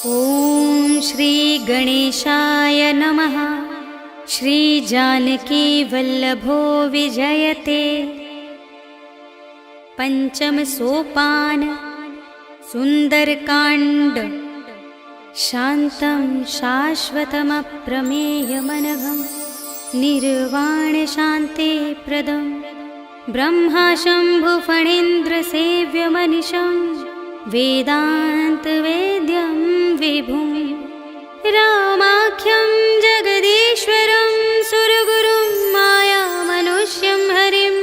ॐ श्री गणेशाय नमः। श्री जानकी वल्लभो विजयते। पंचम सोपान सुंदरकांड। शांतं शाश्वतमप्रमेयमनघं निर्वाण शांति प्रदं ब्रह्मा शंभु फणीन्द्र सेव्यमनिशं वेदांत वेद्यं विभुं रामाख्यं जगदीश्वरं सुरगुरुं मायामनुष्यं हरिं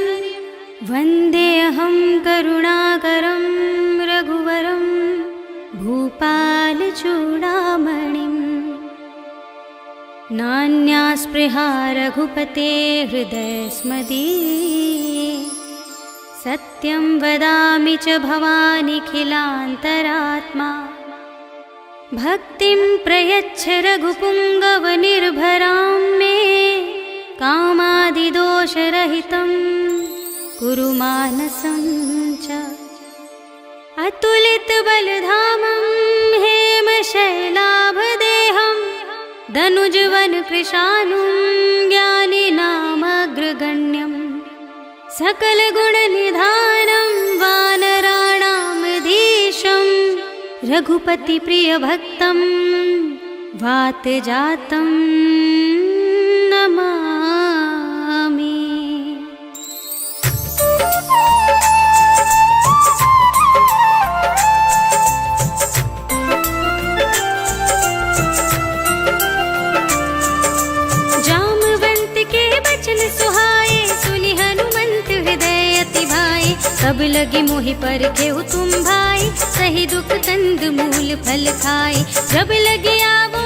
वन्देऽहं करुणाकरं रघुवरं भूपालचूडामणिं। नान्या स्पृहा रघुपते हृदयस्मदीये सत्यं वदामि च भवानिखिलान्तरात्मा। भक्तिं प्रयच्छ रघुपुङ्गवनिर्भरां मे कामादिदोषरहितं कुरु मानसं च। अतुलितबलधामं हेमशैलाभदेहं दनुजवनकृशानुं ज्ञानिनामग्रगण्यं सकलगुणनिधानं वानराणामधीशं रघुपतिप्रियभक्तं वातजातं नमामि। जामवंत के बचन सुहाए सुनि हनुमंत हृदय अति भाए। सब लगी मोहि पर केहु तुम भाई सही दुख कंद मूल फल खाए। जब लगी आवो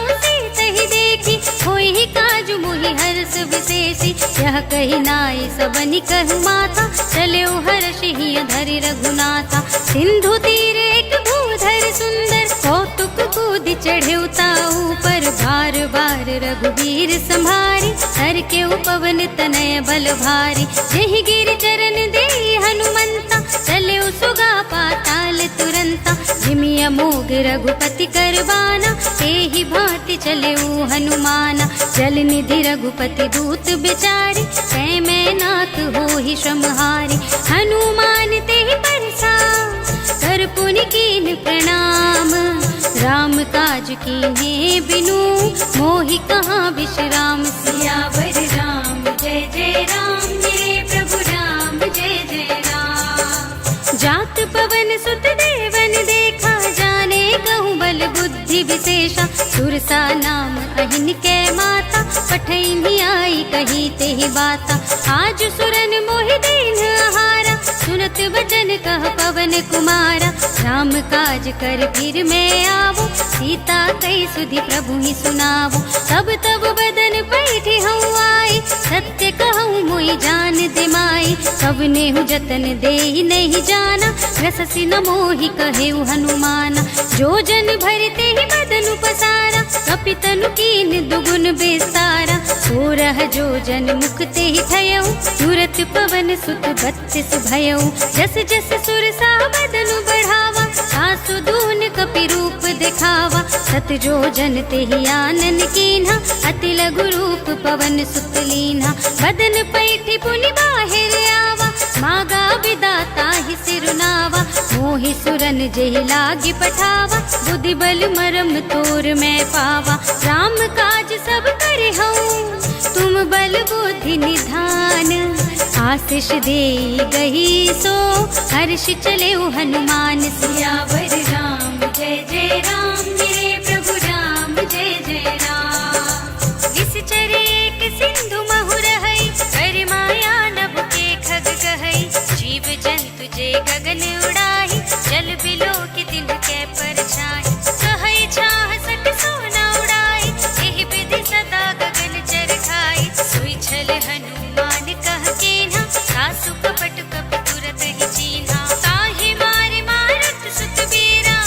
तही देखी होई ही काजु मोहि हर्ष विशेषी। यह कही नाई सबनि कहु माता चले हर्षि धरि रघुनाथा। सिंधु तीर एक भूधर सुंदर कौतुक कूद चढ़े ताऊ पर बार बार रघुवीर संभारी। हर के उपवन तनय बल भारी जहि गिर चरण दे हनुमंता चले सुगा पाताल तुरंता। जिमि अमोघ रघुपति करबाना तेहि भांति चले हनुमाना। जल निधि रघुपति दूत बिचारी कै मैं नाथ होहि श्रमहारी। हनुमान तेहि परसा कर पुनि कीन प्रणाम। राम काज कीन्हे बिनु मोहि कहाँ विश्राम। सियावर राम जय जय राम मेरे प्रभु राम जय जय राम। जात पवन सुत देवन देखा जाने कहूँ बल बुद्धि विशेषा। सुरसा नाम अहिन कै माता पठैनी आई कही तेहि बाता। आज सुरन मोहि दीन आहारा सुनत बचन कह पवन कुमारा। राम काज कर फिर मैं आवो सीता कई सुधि प्रभु ही सुनावो। तब तब बदन पैठी हूँ आई सत्य कहूँ मोहि जान दिमाई। कब नेहु जतन दे नहीं जाना रससि न मोहि कहेउ हनुमाना। जो जन भरते ही बदन पसारा कपितनु कीन दुगुन बेसारा। सोरह जो जन मुक्ते ही ठयऊ तुरत पवन सुत 32 भयऊ। जस जस सुरसा बदन बढ़ावा आसु दून कपि रूप दिखावा। सत जो जन तेहि आनन कीन्हा अति लघु रूप पवन सुत लीन्हा। बदन पैठी पुनि बाहिर आवा मागा विदाता ही सिरुनावा। मोहि सुरन जेहि लागी पठावा बुद्धि बल मरम तोर मैं पावा। राम काज सब करे हूँ तुम बल बुद्धि निधान। आशीष दे गही सो हर्ष चले हनुमान। सियावर राम जय जय राम मेरे प्रभु राम जय जय राम। निश्चर एक सिंधु महु रहै कर माया नभ के खग कहै। जीव जंतु जे गगन उड़ाही जल बिलो के दिन के परछाई। कहै छाह सक सोना उड़ाई एहि विधि सदा गगन चर खाई। सोई छल हनुमान कह केन्हा सासु कपट कपि तुरत ही चीन्हा। ताहि मारे मारत सुत बीरा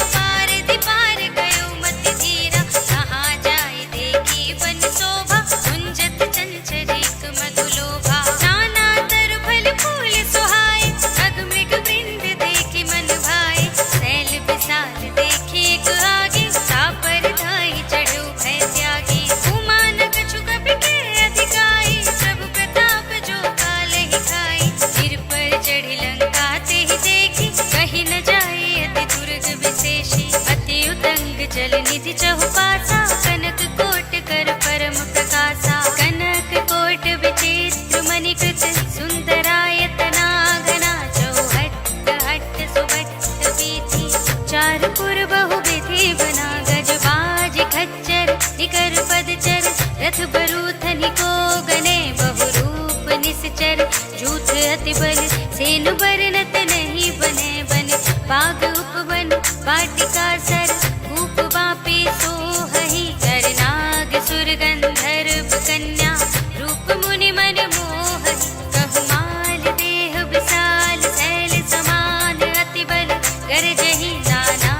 जल निधि चहुपासा, कनक कोट कर परम प्रकाशा। कनक कोट विचित्र मणिकृत, सुंदरायतना घना। चौहट्ट हट्ट सुभट्ट वीथि, चार पुर बहु विधि बना। गजबाज खच्चर निकर पदचर, रथ बरूथनि को गने। बहुरूप निश्चर, जूथ अति बल, सेनु बरनत नहीं बने। बन बाग उपवन, वाटिका सर, कूप बापी सोहहि। कर नाग सुर गंधर्व कन्या, रूप मुनि मन मोहहि। कहमाल देह विशाल, शैल समान अति बल। गरजहि नाना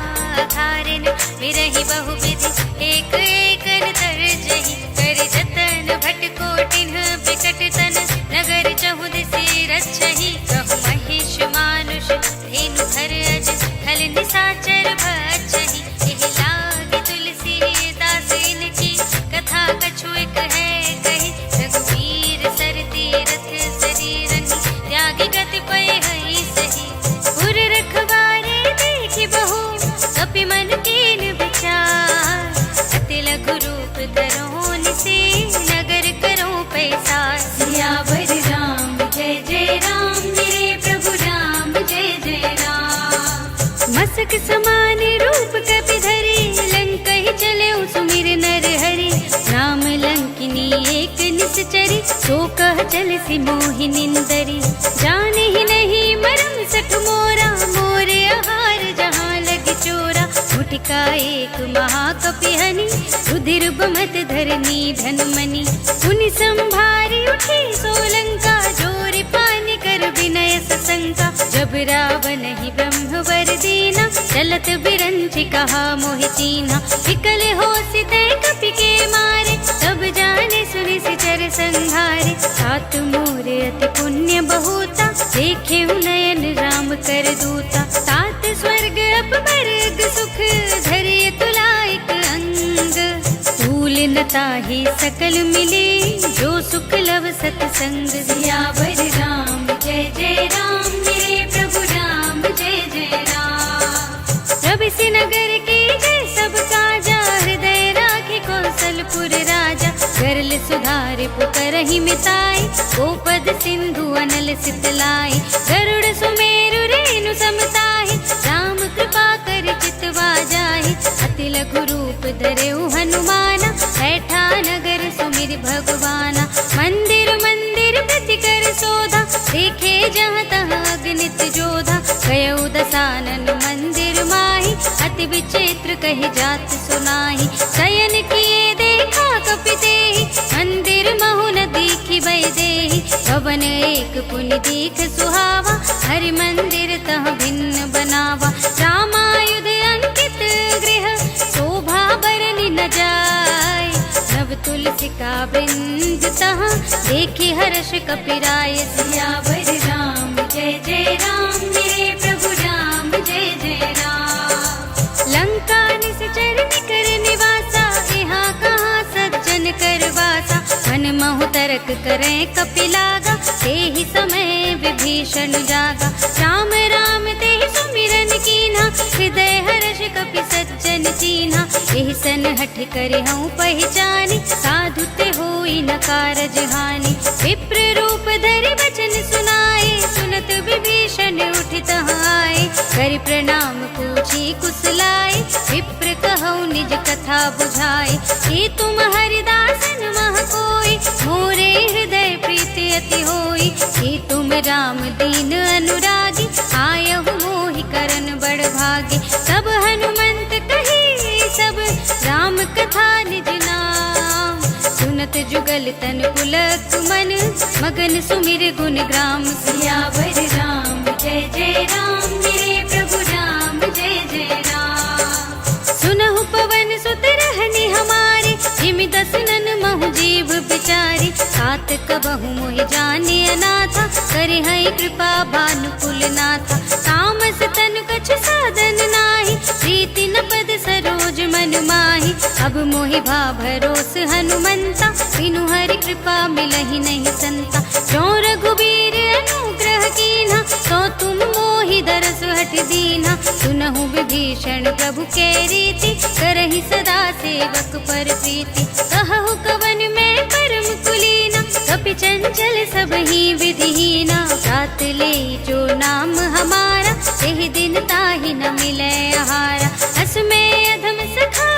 अखारिन, विरहि बहुविधि, एक एकन तरजहि। कर जतन भट कोटिन बिकट तन, नगर चहुदिसि रक्षहि। कहु महिष मानुष, धेनु खर अज, खल निशाचर भक्षहि। एहि लागी तुलसीदास इनकी, कथा कछु एक है कही। रघुवीर सर तीरथ शरीरन, त्यागी गति पय हई सही। पुर रखवारे देखि बहु, कपि मन कीन विचार। अति लघु रूप धरो निसे, नगर करो पैसार। सियावर राम जय जय राम, मेरे प्रभु राम जय जय राम। मसक समान रूप कपि धरि, लंकहि चले सुमिर नर हरि। राम लंकिनी एक निश्चरी, सो कह चल सि मोहि निंदरी। जाने ही नहीं मरम सठ मोरा, मोरे आहार जहाँ लग चोरा। मुटिका एक महाकपि हनि, रुधिर बमत धरनी धन मनि। पुनि संभारी उठी सोलंका, जोरि पानि कर विनय सशंका। जब रावण ही ब्रह्मवर दीना, चलत बिरंचि कहा मोहि चीन्हा। विकल होसि तै कपि के मारे, तब जाने सुनि सिचर संहारे। तात मोर अति पुण्य बहुता, देखे नयन राम कर दूता। तात स्वर्ग अपवर्ग सुख, धरिय तुलाइक अंग। फूल न ताहि सकल मिले, जो सुख लव सतसंग। सियावर राम जय जय राम, मेरे प्रभु राम जय जय राम। प्रभिसि नगर के जय सब काजा, हृदय राखि कौशलपुर राजा। गरल सुधारि पुकारहि मिताई, गोपद सिंधु अनल सितलाई। गरुड़ सुमेरु रेणु समताहि, राम कृपा कर चितवा जाहि। अति लघु रूप धरेउ हनुमाना, बैठा नगर सुमिर भगवाना। मंदिर मंदिर प्रति कर शोधा, देखे जहाँ तहाँ अगणित जोधा। गयउ दसानन मंदिर माहि, अति विचित्र कहि जात सुनाहि। शयन किए देखा कपि तेहि, मंदिर महु न दीखि वैदेहि। भवन एक पुनि दीख सुहावा, हरि मंदिर तह भिन्न बनावा। रामायुध अंकित गृह, शोभा बरनि न जाय। नव तुलसी का वृंद तहाँ, देखि हर्ष कपिराय। सियावर राम जय जय राम, मेरे प्रभु राम जय जय राम। लंका निश्चर निकर निवासा, यहाँ कहाँ सज्जन कर वासा। मन महु तरक करें कपि लागा, तेहि समय विभीषण जागा। राम राम तेहि सुमिरन कीन्हा, हृदय हर्ष कपि सज्जन चीन्हा। एहि सन हठ करे हूँ पहचानी, साधु ते होई न कारज हानि। विप्र रूप धरि वचन सुनाए, सुनत विभीषण उठि तहाँ आए। करि प्रणाम पूछी कुशलाए, विप्र कहौ निज कथा बुझाए। हे तुम हरिदासन मह कोई, मोरे हृदय प्रीति अति होई। हे तुम राम दीन अनुरागी, आयहु मोहि करन बड़ भागी। सब हनुमंत कही सब, राम कथा निज नाम। सुनत जुगल तन पुलक मन, मगन सुमिर गुण ग्राम। सियावर राम जय जय राम, मेरे प्रभु राम जय जय राम। सुनहु पवन सुत रहनि हमारे, जिमि दसनन महु जीव बिचारी। तात कबहु मोहि जाने अनाथा, करे हई कृपा भानुकुल नाथा। तामस तन कछु साधन नाही, प्रीति न पद सरोज मन माही। अब मोहि भा भरोस हनुमंता, बिनु हरि कृपा मिलहि नहीं संता। जो रघुबीर अनुग्रह कीन्हा, तो तुम मोहि मोहि दरस हठ दीना। सुनहु विभीषण प्रभु के रीति, करहि सदा सेवक पर प्रीति। कहु कवन मैं परम कुलीना, कपि चंचल सबहि विधिहीना। रात ले जो नाम हमारा, एहि दिन ताहि न मिलै आहारा। अस में अधम सखा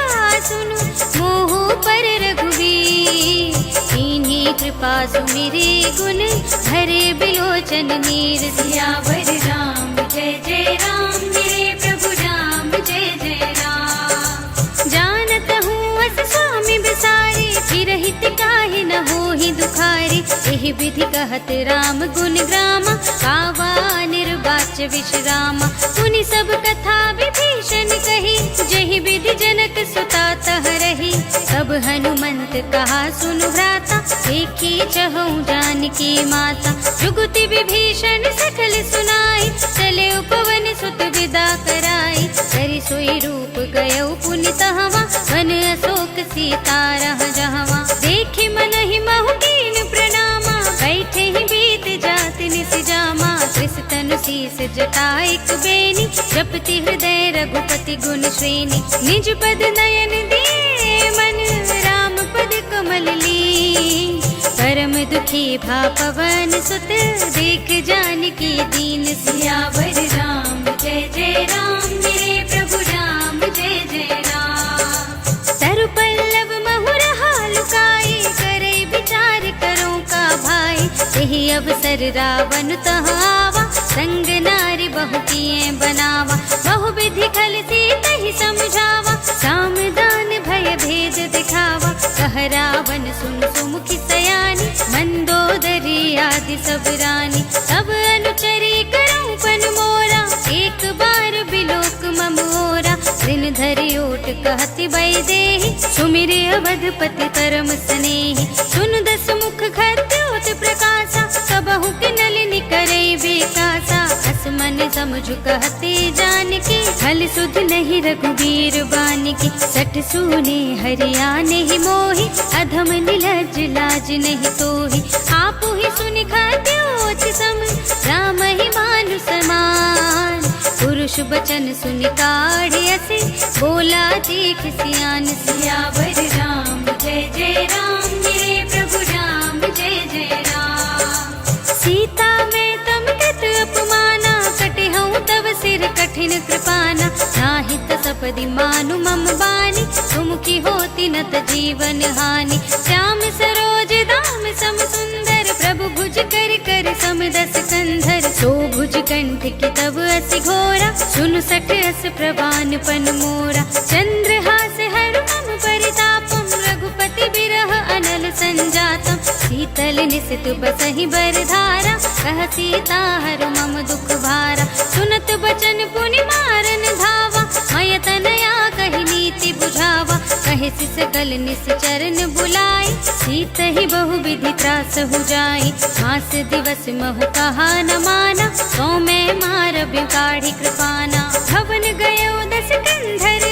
सुनु, मोह पर रघुवीर। कीन्ही कृपा सुमिरि गुण, भरे बिलोचन नीर। सियावर राम जय जय राम, मेरे प्रभु राम जय जय राम। जानत हूँ अस स्वामी बिसारी, फिरहित काहे न होहि दुखारी। एहि विधि कहत राम गुण ग्रामा, कावा निर्वाच्य विश्रामा। सुनि सब कथा विभीषण कही, जहि विधि जनक सुता तह रही। तब हनुमंत कहा सुनु भ्राता, देखी चहु जानकी माता। जुगति विभीषण सकल सुनाई, चले उपवन सुत विदा कराई। करि सोई रूप गयौ पुनि तहवा, वन अशोक सीता रह जहवा। देखि मनहि महु कीन प्रणामा, बैठे ही बीत जात निस जामा। कृष तनु शीस जटाइक बेनी, जपति हृदय रघुपति गुण श्रेणी। निज पद नयन दिए मन, राम पद कमल लीन। परम दुखी भा पवन सुत, देख जानकी दीन। सियावर राम जय जय राम, मेरे प्रभु राम जय जय राम। तरु पल्लव महुरहा लुकाई, करे विचार करो का भाई। यही अवसर रावण तह आवा, संग नारी बहु किए बनावा। बहु विधि खल सीतहि समझावा, साम दान भय भेद दिखावा। कह रावण सुन सुमुखी सयानी, मंदोदरी आदि सब रानी। सब अनुचरी करऊं पन मोरा, एक बार बिलोक मम ओरा। दिन धरि ओट कहति वैदेही, सुमिरे अवधपति परम स्नेही। सुन दस मुख खद्योत प्रकाशा, सबहु के नलिनी करे बेकासा। अस मन समझु कहते जानकी, फल सुध नहीं रघुबीर बानिकी। सठ सूने हरिया नहीं मोहि, अधम निलज लाज नहीं तोहि। आपु ही सुनि खद्योत सम, राम ही मानु समान। पुरुष बचन सुनि काढ़ असे, बोला देख सियान। सियावर राम जय जय राम, मेरे प्रभु राम जय जय राम। सीता मैं तम कत अपमाना, कटिहऊँ तब सिर कठिन कृपाना। नाहित सपदि मानु मम बानी, तुम की होती न त जीवन हानि। श्याम सरोज दाम सम सुंदर, प्रभु भुज कर कर सम दस कंधर। सो भुज कंठ की तब अस घोरा, सुन सठ अस प्रवान पन मोरा। चंद्रहास हर मम परितापम, रघुपति बिरह अनल संजातम। शीतल निसित बसहि बरधारा, कह सीता हर मम दुख भारा। सुनत बचन पुनि मारन धावा, मय तनया कहि नीति बुझावा। कहे सकल निश्चरन बुलाई, सीत ही बहु विधि त्रास हो जाई। मास दिवस महु कहा न माना, तो मैं मार बिगाड़ी कृपाना। भवन गयो दस कंधर,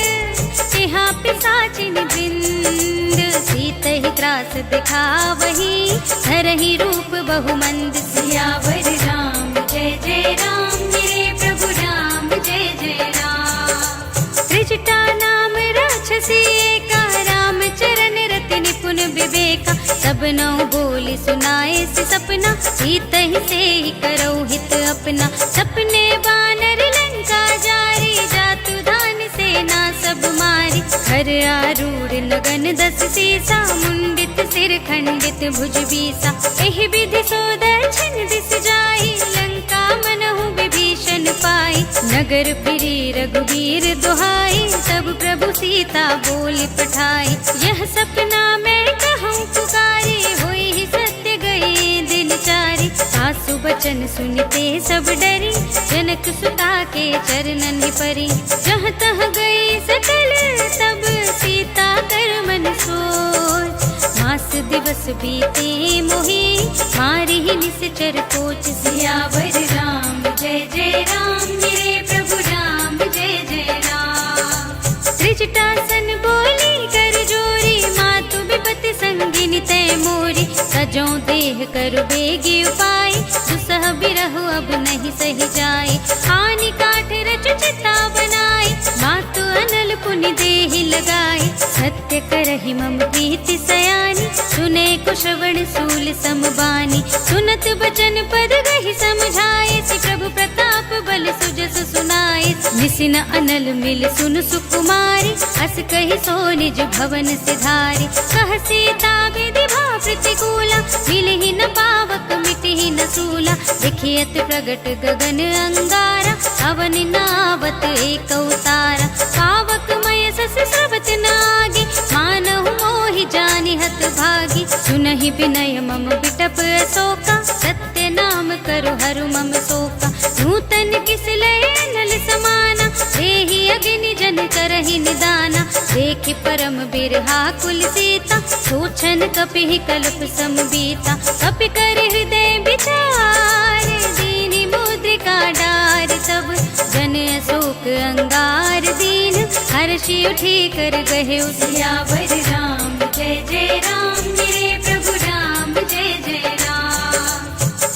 तिहा पिशाचिन वृंद। सीत ही त्रास दिखावही, धरहि रूप बहुमंद। सियावर राम जय जय राम, मेरे प्रभु राम जय जय राम। त्रिजटा नाम राक्षसी एका, राम चरण रति निपुण विवेका। सब नौ बोली सुनाए से सपना, सीत ही से ही करो हित अपना। सपने वानर लंका जारी, जातु धान सेना सब मारी। हर आरूढ़ लगन दस सीसा, मुंडित सिर खंडित भुज बीसा। एहि विधि सो दक्षिण दिस जाई, लंका मनहु विभीषण पाई। नगर फिरी रघुवीर दुहाई, तब प्रभु सीता बोल पठाई। यह सपना मैं कहूँ पुकारी, होई ही सत्य गए दिन चारी। सासु बचन सुनते सब डरी, जनक सुता के चरणन ही परी। जहाँ तह गई सकल तब, सीता कर मन सोच। मास दिवस बीते मोहि, मारी ही निश्चर कोच। सियावर राम जय जय राम, मेरे प्रभु राम जय जय राम। त्रिजटासन बोली कर जोरी, मातु विपति संगिनी तय मोरी। जो देह कर बेगी उपाय, दुसह बिरह अब नहीं सही जाए। हानि काठ रच चिता बनाए, मातु अनल पुनि देहि लगाए। सत्य करहि मम प्रीति सयानी, सुने को श्रवण सूल समबानी। सुनत बचन पद गहि समझाए, श्री प्रभु प्रताप बल सुजस सुनाए। निसिन अनल मिल सुन सुकुमारी, अस कहि सो निज भवन सिधारी। कह सीता विधि भा प्रतिकूला, मिलहि न पावक मिटहि न सूला। देखियत प्रगट गगन अंगारा, अवन नावत एक अवतारा। पावक मय सस स्रवत नागी, मानहु मोहि जानि हत भागी। सुनहि विनय मम बिटप अशोका, सत्य नाम करु हरु मम शोका। नूतन किस लय अनल समाना, देहि अग्नि जन करहि निदाना। देखि परम बिरहा कुल सीता, सोचन कपिहि कल्प सम बीता। कपि कर हृदय विचार, दीनि मुद्रिका डार। तब जन अशोक अंगार दीन, हर्षि उठी कर गहे सियावर राम जय जय राम। मेरे प्रभु राम जय जय राम।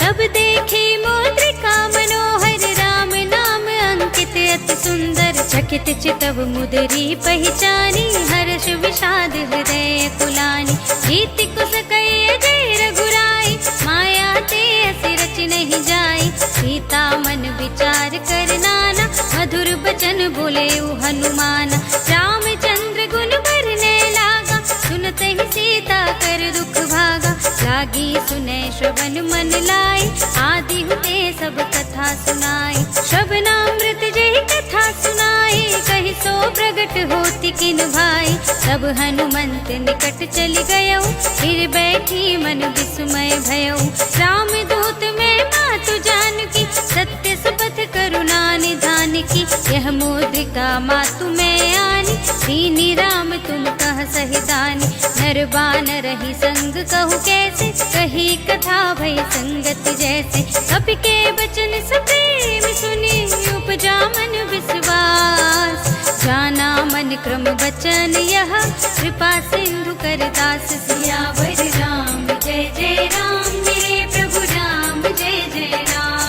तब देखे मुद्रिका मनोहर, राम नाम अंकित अति सुंदर। चकित चितव मुदरी पहचानी, हर्ष विषाद हृदय कुलानी। रीति कुस कई जय रघुराई, माया ते असी रच नहीं जाई। सीता मन विचार कर नाना, मधुर बचन बोले हनुमान। रामचंद्र गुण बरने लागा, सुनते ही सीता कर दुख भागा। लागी सुने श्रवण मन लाई, आदि हुते सब कथा सुनाई। श्रवणामृत जय कथा सुनाई, कहि सो प्रगट होति किन भाई। तब हनुमंत निकट चली गयो, फिर बैठी मन विस्मय भयो। राम दूत में मातु जानकी, सत्य शपथ करुणा निधान की। यह मुद्रिका मातु में आनी, दीनी राम तुम कह सही दानी। नर बानर रही संग कहु कैसे, कही कथा भई संगत जैसे। कपि के बचन सप्रेम सुनी, उपजा मन विश्वास। जाना मन क्रम बचन यह, कृपा सिंधु कर दास। सियावर राम जय जय राम। मेरे प्रभु राम जय जय राम।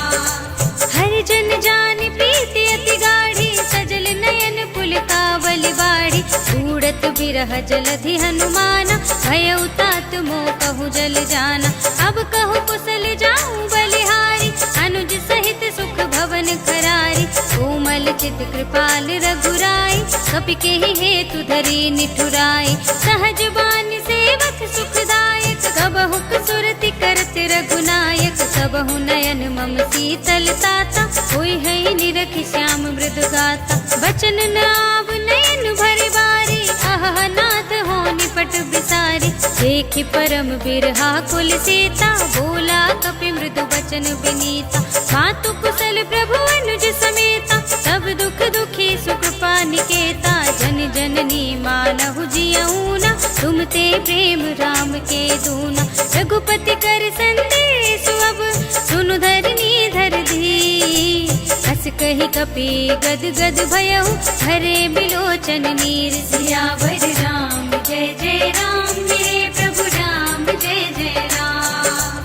हर जन जान प्रीति अति गाढ़ी, सजल नयन पुलकावली बाढ़ी। उड़त बिरह जलधि हनुमाना, भयउ तात मोह कहु जल जाना। अब कहु कुशल जाऊं बलिहारी, अनुज सहित सुख भवन करारी। कोमल चित कृपाल रघुराई, कपि के हेतु धरी निठुराई। सहज बान सेवक सुखदायक, कबहु सुरति करत रघुनायक। सबहु नयन मम शीतल ताता, होई है निरखि श्याम मृदु गाता। बचन नाव नयन भरि बारी, आह नाथ हो निपट बिसारी। देखि परम बिरहा कुल सीता, बोला कपि मृदु बचन विनीता। मातु कुशल प्रभु अनुज समेता, सब दुख दुखी सुकृपा निकेता। जन जननी मानहु जियऊना, तुम ते प्रेम राम के दूना। रघुपति कर संदेश अब, सुनु धरनी धर धी। हस कहि कपि गद गद भयउ, भरे बिलोचन नीर। सियावर राम जय जय राम। मेरे प्रभु राम जय जय राम।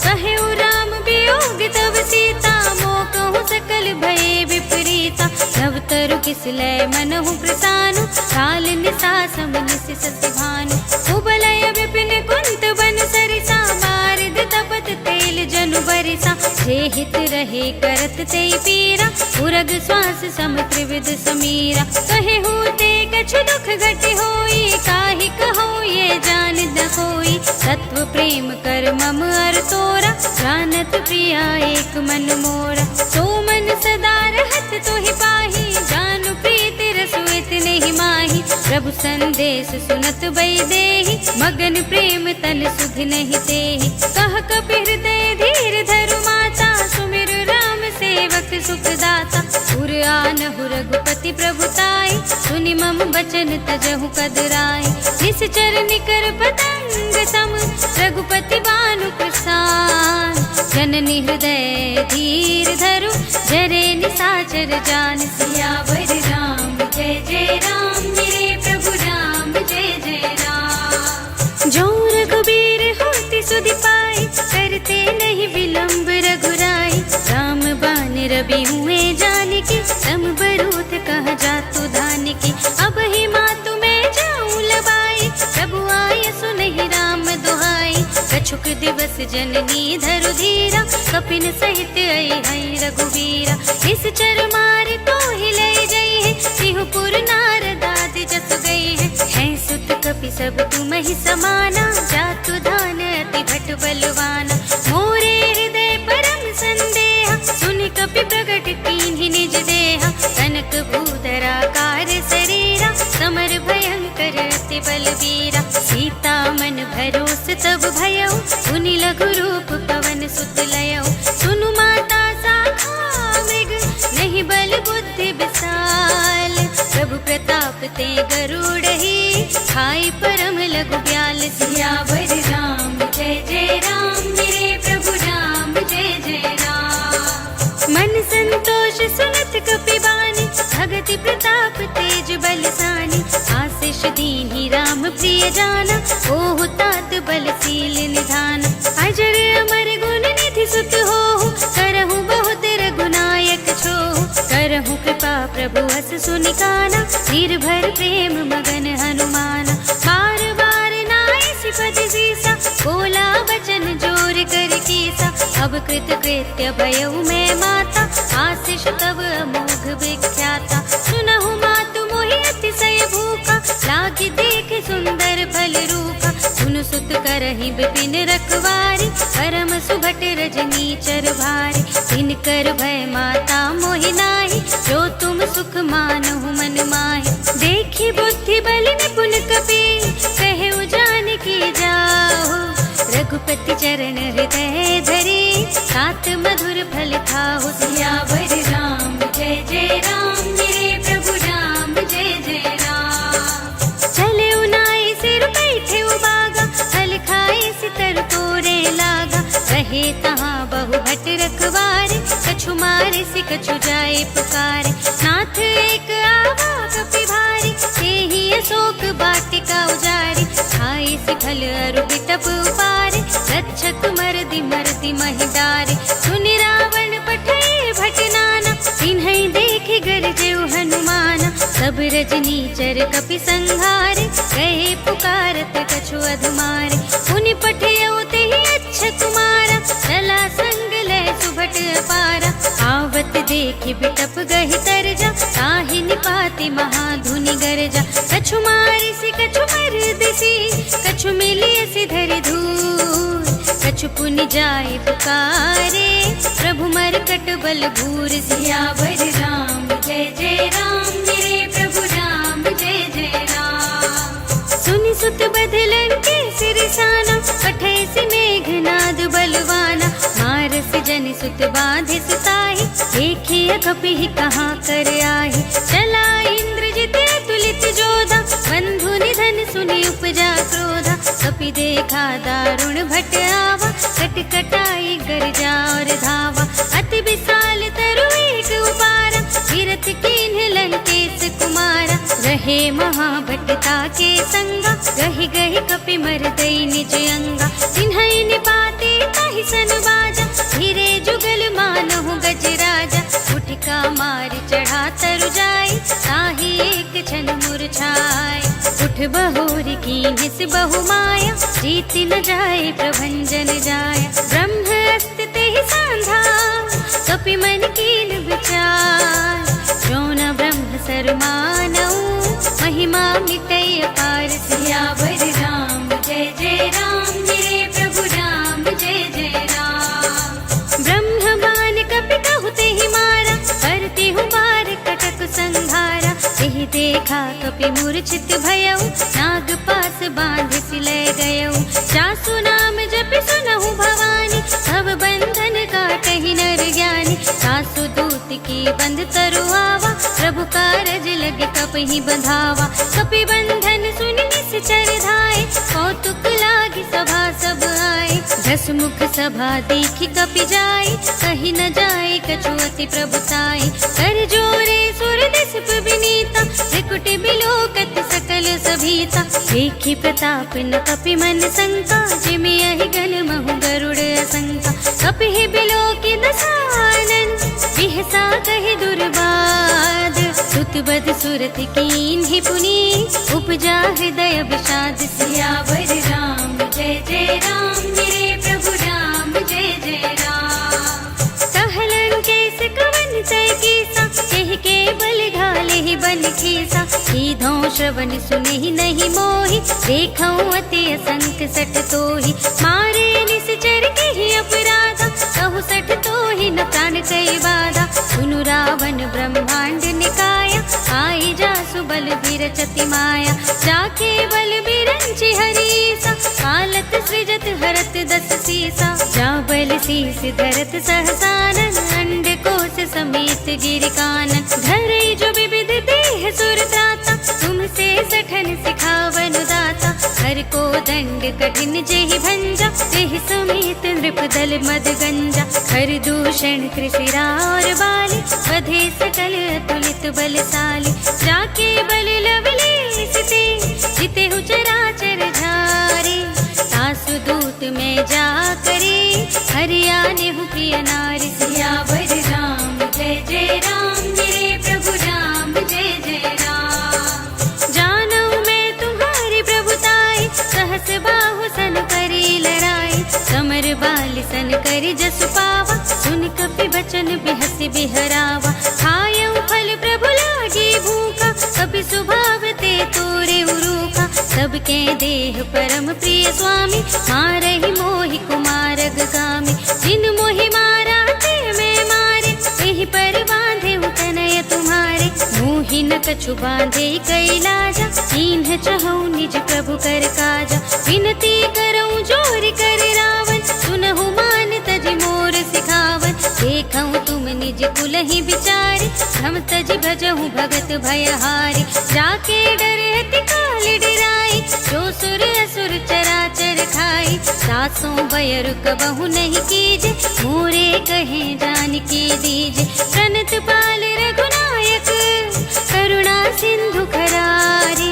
कहु राम वियोग तब सीता, मोह कहु सकल भये विपरीता। नव तरु किस लय मनहु प्रसानु, काल निसा सम निस सति भानु। उबलय विपिन कुंत बन सरिसा, बारद तपत तेल जनु बरिसा। जे हित रहे करत ते पीरा, उरग श्वास सम त्रिविध समीरा। कहे होते कछु दुख घट होई, काहि कहो ये जान न कोई। तत्व प्रेम कर मम अर तोरा, जानत प्रिया एक मन मोरा। सो मन सदा रहत तोहि पाही, जानु प्रीति रसु इतने ही माही। प्रभु संदेश सुनत बई देहि, मगन प्रेम तन सुधि नहीं तेहि। कह कपि हृदय धीर धरु माता, सुमिर राम सेवक सुखदाता। पुर आनहु रघुपति प्रभुताई, सुनि मम बचन तजहु कदराई। निश्चर निकर पतंग सम, रघुपति बानु प्रसान। जननी हृदय धीर धरु, जरे निसाचर जान। सियावर राम जय जय राम। मेरे प्रभु राम जय जय राम। जो रघुबीर होति सुधि पा, दस जननी धरु धीरा, कपिन सहित आई हई रघुवीरा। इस चर मार तो हिले जई है, सिंहपुर नारदाद जस गई है सुत कपि सब तुम ही समाना, जातु धान अति भट बलवाना। मोरे हृदय परम संदेहा, सुनि कपि प्रगट कीन्हि निज देहा। कनक भूधरा कार शरीरा, समर भयंकर अति बलवीरा। सीता मन भरोस तब भयउ, सुनि लघु रूप पवन सुत लयउ। सुनु माता शाखा मृग, नहीं बल बुद्धि विशाल। प्रभु प्रताप ते गरुड़हि, खाई परम लघु ब्याल। सियावर राम जय जय राम, मेरे प्रभु राम जय जय राम। मन संतोष सुनत कपि बानी, भगति प्रताप तेज बलसानी। आशीष दीन्हि राम प्रिय जाना, ओहु तात बलशील निधान। अजर अमर गुण निधि सुत होहु, करहु बहुत रघुनायक छोहु। करहु कृपा प्रभु अस सुनि काना, निर्भर प्रेम मगन हनुमाना। बार बार नाइ पद सीसा, बोला वचन जोर कर कीसा। अब कृत कृत्य भयउ मैं माता, आशीष तब अमोघ विख्याता। सुनहु मातु मोहि अतिशय भूखा, लागी देख सुंदर फल रूपा। सुन सुत करहि विपिन रखवारी, परम सुभट रजनी चर भारी। तिनकर भय माता मोहि नाहि, जो तुम सुख मानहु मन माहि। देखि बुद्धि बल निपुण कपि, कहु जानकी जाहु। रघुपति चरण हृदय धरे, सात मधुर फल खाहु। सियावर राम जय जय राम, मेरे प्रभु राम जय जय राम। चले उनाई सिर बैठे उबागा, फल खाए सितर तोरे लागा। रहे तहाँ बहु भट रखवारे, कछु मारे सि कछु जाए पुकारे। नाथ एक आवा कपि भारी, तेहि अशोक वाटिका उजारी। खाए सिखल अरु बिटप उपारे, रक्षक मरदि महि डारे। सुनि रावण पठे भट नाना, तिन्है देखि गरजेउ हनुमाना। सब रजनी चर कपि संहारे, गए पुकारत कछु अधुमारे। पुनि पठियउ तेहि अच्छ कुमारा, चला संग लय सुभट अपारा। आवत देखि बिटप गहि तरजा, ताहि निपाति महाधुनि गरजा। कछु मारि सि कछु मरदिसी, कछु मिलिय सि धरि धूर। कछु पुनि जाय पुकारे, प्रभु मरकट बल भूर। सियावर राम जय जय राम, मेरे प्रभु राम जय जय राम। सुनि सुत बदलन के सिरसाना, पठै सि मेघनाद बलवाना। मारस जनि सुत बाँधे सुताहि, देखिय कपिहि कहाँ कर आहि। चला इंद्रजित अतुलित जोधा, बंधु निधन सुनि उपजा क्रोधा। कपि देखा दारुण भट आवा, कटकटाई गरजा और धावा। अति विशाल तरु एक उपारा, गिरथ कीन्ह लंकेश कुमारा। रहे महाभटता के संगा, गहि गहि कपि मरदई निज अंगा। तिन्है निपाते ताहि सन बाजा, धीरे जुगल मानहु गजराजा। उठिका मारि चढ़ा तरु जाई, ताहि एक क्षण मुरझाय। उठ बहोरी कीन्हि सि बहु माया, जीति न जाय प्रभंजन जाय। ब्रह्म अस्ति तेहि सांधा, कपि मन कीन विचार। जो न ब्रह्म सर मानऊ, महिमा मिटै अपार। सियावर राम जय जय राम, मेरे प्रभु राम जय जय राम। ब्रह्म बान कपि कहु तेहि मारा, करते हूँ बार कटक संहारा। तेहि देखा कपि मूर्छित भयउ, नाग पास बांध सिलय गयउ। जासु नाम जपि सुनहु भवानी, भव बंधन काटहि नर ज्ञानी। सासु दूत की बंध तरु आवा, प्रभु कारज लगे कपहि बंधावा। कपि बंधन सुनि निश्चर धाय, कौतुक लागी सभा सब आए। दस मुख सभा देखि कपि जाय, कहि न जाय कछु अति प्रभुताई। कर जोरे सुर दिसप विनीता, त्रिकुटि बिलोकत सकल सभीता। देखि प्रताप न कपि मन शंका, जिमि यहि गन महु गरुड़ असंका। कपिहि बिलोकि दसानन, बिहसा कहि दुर्बाद। सुत बद सुरत कीन्हि पुनि, उपजा हृदय विषाद। सियावर राम जय जय राम, मेरे प्रभु राम बढ़ीसा, सीधों श्रवण सुनि नहीं मोहि, देखऊं अति असंख सठ तोहि, मारे निश्चर के ही अपराधा, कहु सठ तोहि न प्राण कई बाधा, सुनु रावण ब्रह्मांड निकाया, आई जासु बल बिरचति माया, जाके बल बिरंचि हरीसा, पालत सृजत हरत दस सीसा, जा बल शीस धरत सहसानन, अंड कोश समेत गिर कानन, धरई जो विविध देह सुर त्राता, तुमसे सठन सिखावन दाता, हर को दंड कठिन जेहि भंजा, तेहि समेत नृप दल मद गंजा, हर दूषण कृषिरा और बाली, बधे सकल अतुलित बलशाली, जाके बल लवलेश ते, जिते हु चराचर झारे, सासु दूत में जा करे, हरियाने हूँ प्रिय नारी, सियावर राम जय जय राम, मेरे प्रभु राम जय जय राम, जानऊ मैं तुम्हारी प्रभुताई, सहस बाहु सन करी लड़ाई, समर बाल सन करी जसु पावा, सुन कपि बचन बिहसि बिहरावा, खायऊ फल प्रभु लागी भूखा, कपि स्वभाव ते तोरे उरूखा, सबके देह परम प्रिय स्वामी, मारहि मोहि कुमारग कामी, जिन मोहि मारा ते मैं मारे, एहि पर बांधे तनय तुम्हारे, मोहि न कछु बांधे कैलाजा, कीन्ह चहु निज प्रभु कर काजा, विनती करऊं जोर कर रावण, सुनहु मान तज मोर सिखावन, देखऊं तुम निज कुलहि विचारे, हम तज भजहु भगत भयहारी, जाके डरति काल डराई, जो सुर असुर चराचर खाई, सासों बयर कबहु नहीं कीजे, मोरे कहे जानकी दीजे, प्रणत पाल रघुनायक, करुणा सिंधु खरारी,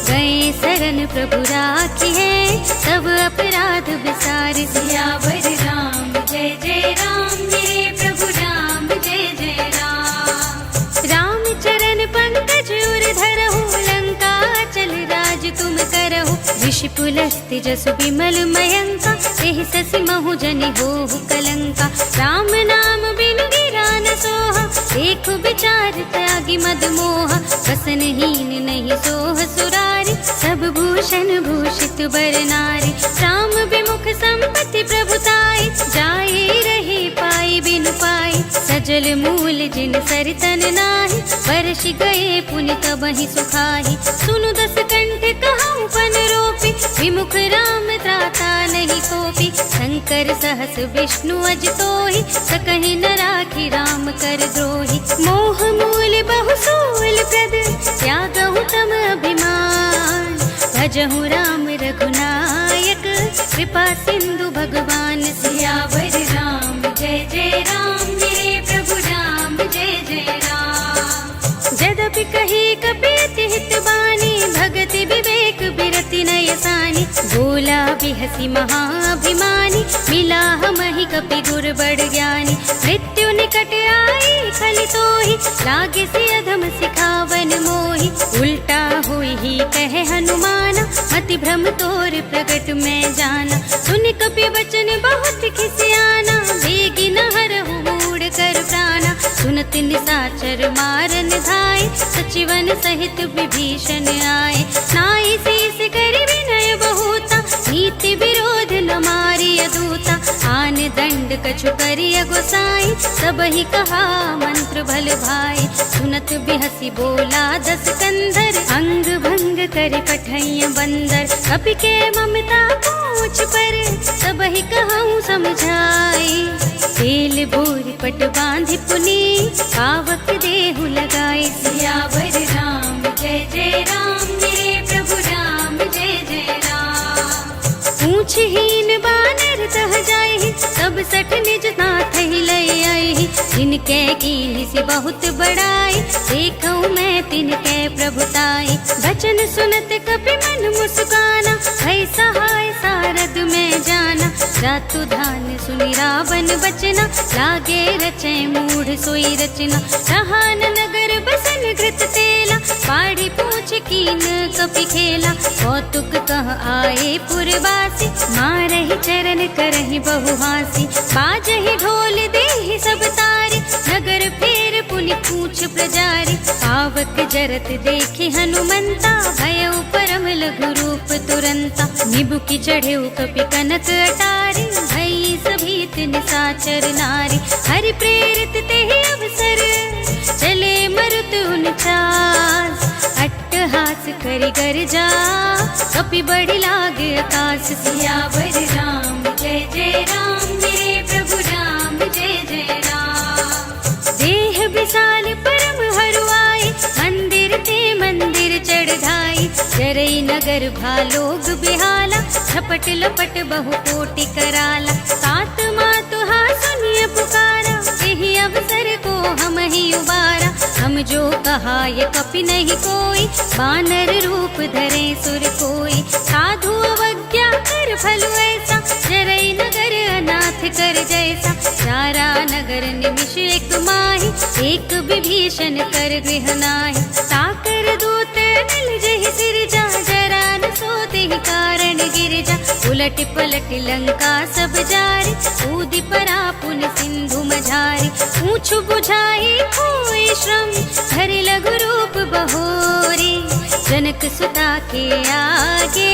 गए शरण प्रभु राखी है, सब अपराध विसार, सियावर राम जय जय राम, मेरे प्रभु राम जय जय राम, राम चरण पंकज उर धरहु, लंका चल राज तुम करहु, ऋषि पुलस्त्य जसु विमल मयंका, तेहि ससि महु जनि होहु कलंका, राम नाम बिनु गिरा न सोहा, देखु विचार त्यागी मद मोहा, वसनहीन नहीं सोह सुरारी, सब भूषण भूषित बर नारी, राम विमुख संपत्ति प्रभुताई, जाए रही पाई बिनु पाई, सजल मूल जिन सरितन नाही, वर्ष गए पुनि कबहि सुखाही, सुनु दस कंठ कहूँ पन रोपी, विमुख राम त्राता नहीं कोपी, शंकर सहस विष्णु अज तोहि, सकहि न राखी राम कर द्रोही, मोह मूल बहु सूल प्रद, त्यागहु तम अभिमान, भजहु राम रघुनायक, कृपा सिंधु भगवान, सियावर राम जय जय राम, मेरे प्रभु राम जय जय राम, जदपि कही कपीति हित बानी, भगति विवेक बिरति नय सानी, बोला बिहसी महाभिमानी, मिला हमहि कपि गुर बड़ ज्ञानी, मृत्यु निकट आई खलि तोहि, लागे से अधम सिखावन मोहि, उल्टा हुई ही कहे हनुमाना, मति भ्रम तोर प्रगट में जाना, सुनि कपि बचन बहुत खिसियाना, बेगी न हरहु मूढ़ कर प्राणा, सुनत निशाचर मारन धाय, सचिवन सहित विभीषण आए, नाई शीस करि विनय बहुता, नीति विरोध न मारिय दूता, आन दंड कछु करिय गोसाई, सबहि कहा मंत्र भल भाई, सुनत बिहसी बोला दस कंधर, अंग भंग करि पठैय बंदर, कपि के ममता पूछ पर, सबहि कहूँ समझाई, तेल बोर पट बांधि पुनी, पावक देहु लगाई, सियावर राम जय जय राम, मेरे प्रभु राम जय जय राम, पूछहीन बानर तह जाहि, सब सठ निज नाथ ही लय आई, जिनके कीन्हि से बहुत बड़ाई, देखऊं मैं तिनके प्रभुताई, बचन सुनत कपि मन मुस्काना, भय सहाय सारद में जाना, जातु धान सुनि रावण बचना, लागे रचे मूढ़ सोई रचना, रहान नगर बसन घृत तेला, पाढ़ी पूछ कीन कपि खेला, कौतुक कह आए पुरवासी, मारहि चरण करहि बहु हासी, बाजहि ढोल देहि सब तारी, नगर फेर पुनि तेनि पूछ प्रजारी, पावक जरत देखे हनुमंता, भयउ परम लघु रूप तुरंता। निबुकि चढ़ेउ कपि कनक अटारी, भई सभीत निसाचर नारी। हरि प्रेरित तेहि अवसर, चले मरुत उनचास। अट्टहास करि गर्जा, कपि बढ़ि लागे आकाश। सियावर राम जय जय राम, मेरे प्रभु राम जय जय राम। देह विशाल परम हरुआई, मंदिर ते मंदिर चढ़ाई। चरई नगर भालोग बिहाला, झपट लपट बहु कोटि कराला। सात मातु हा सुनिय पुकारा, यही अवसर को हम ही उबारा। हम जो कहा ये कपि नहीं कोई, बानर रूप धरे सुर कोई। साधु अवज्ञा कर फलु ऐसा, चरई नगर अनाथ कर जैसा। सारा नगर निमिष एक माही, एक विभीषण कर गृह नाहि। साकर दूत मिल जहि सिरजा, जरा न सोते ही कारण गिरजा। उलट पलट लंका सब जारी, कूदि परा पुन सिंधु मझारी। पूछ बुझाई कोई श्रम, धरि लघु रूप बहोरी। जनक सुता के आगे,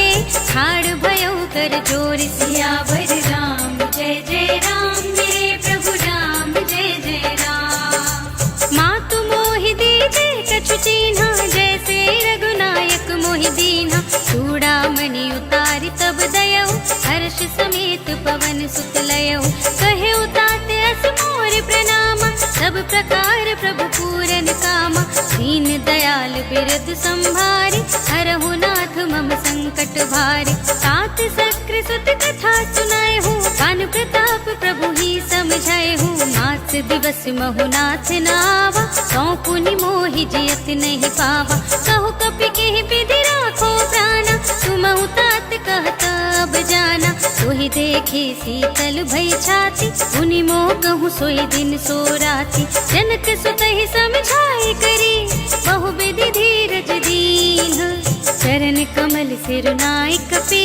ठाड़ भयउ कर जोरी। सियावर राम जय जय राम, मेरे प्रभु राम जय जय राम। मातु मोहि दीजे कछु चीन्हा, जैसे रघुनायक मोहि दीन्हा। चूड़ामणि उतारि तब दयउ, हर्ष समेत पवन सुत लयउ। कहे उताते अस मोर प्रणामा, सब प्रकार प्रभु पूरन कामा। दीन दयाल बिरद संभारी, हरहु नाथ मम संकट भारी। तात सक्र सुत कथा सुनाए हूँ, कान प्रताप प्रभु ही समझाए हूँ। मास दिवस महु नाथ नावा, सौ पुनि मोहि जियत नहीं पावा। कहु कपि केहि विधि राखो प्राणा, तुमहु तात कहत अब जाना। सोहि देखे शीतल भई छाती, पुनि मोह कहूँ सोई दिन सो राती। जनक सुतहि समझाई करी, बहु विधि धीरज दीन। चरण कमल सिर नाय कपि,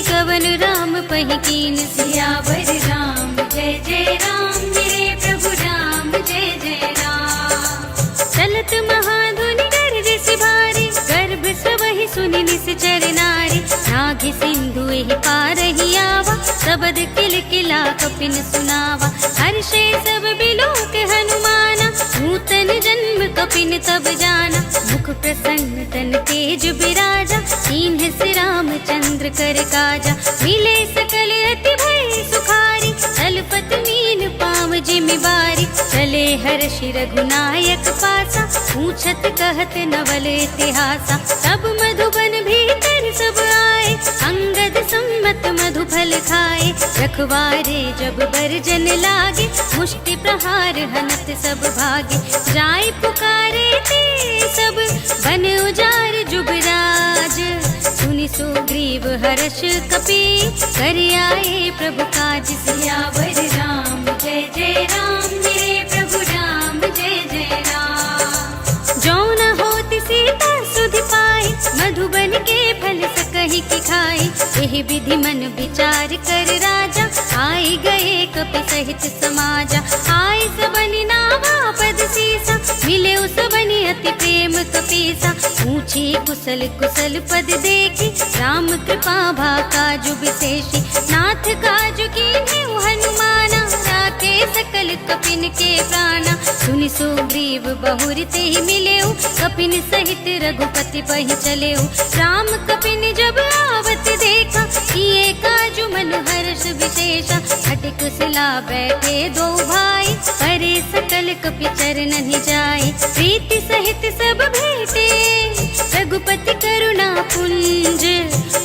गवन राम पहि कीन। सियावर राम जय जय राम, मेरे प्रभु राम जय जय राम। चलत महाधुनि गर्ज भारी, गर्भ सबहि सुनि निश्चर नारी। नाघि सिंधु एहि पारहि आवा, सबद किल किला कपिन सुनावा। हर्षे सब बिलोक हनुमाना, नूतन जन्म कपिन तब जाना। मुख प्रसन्न तन तेज बिराजा, कीन्ह से रामचंद्र कर काजा। मिले सकल अति भय सुखारी, तलपत मीन पाव जिमि बारी। चले हर्षि रघुनायक पासा, पूछत कहत नवल इतिहासा। तब मधुबन भीतर सब आए, अंगद सम्मत मधु फल खाए। रखवारे जब बरजन लागे, मुष्टि प्रहार हनत सब भागे। जाय पुकारे ते सब, बन उजार जुबराज। सुनि सुग्रीव हर्ष कपि, कर आए प्रभु काज। सियावर राम जय जय राम, मेरे प्रभु राम जय जय राम। जो न होति सीता सुधि पाई, मधुबन के फल सकहि की खाई। यही विधि मन विचार कर राजा, आए गए कपि सहित समाजा। आए सबनि नावा पद सीसा, मिले सबनि अति प्रेम कपीसा। पूछी कुशल कुशल पद देखी, राम कृपा भा काजु विशेषी। नाथ काजु कीन्हे हनुमाना, राखे सकल कपिन के प्राणा। सुनि सुग्रीव बहुरि तेहि मिलेउ, कपिन सहित रघुपति पहि चलेउ। राम कपिन जब आवत देखा, किए काजु मनु हर्ष विशेषा। हट कुशला बैठे दो भाई, करे सकल कपि चरणन जाय। प्रीति सहित सब भेटे, रघुपति करुणा पुंज।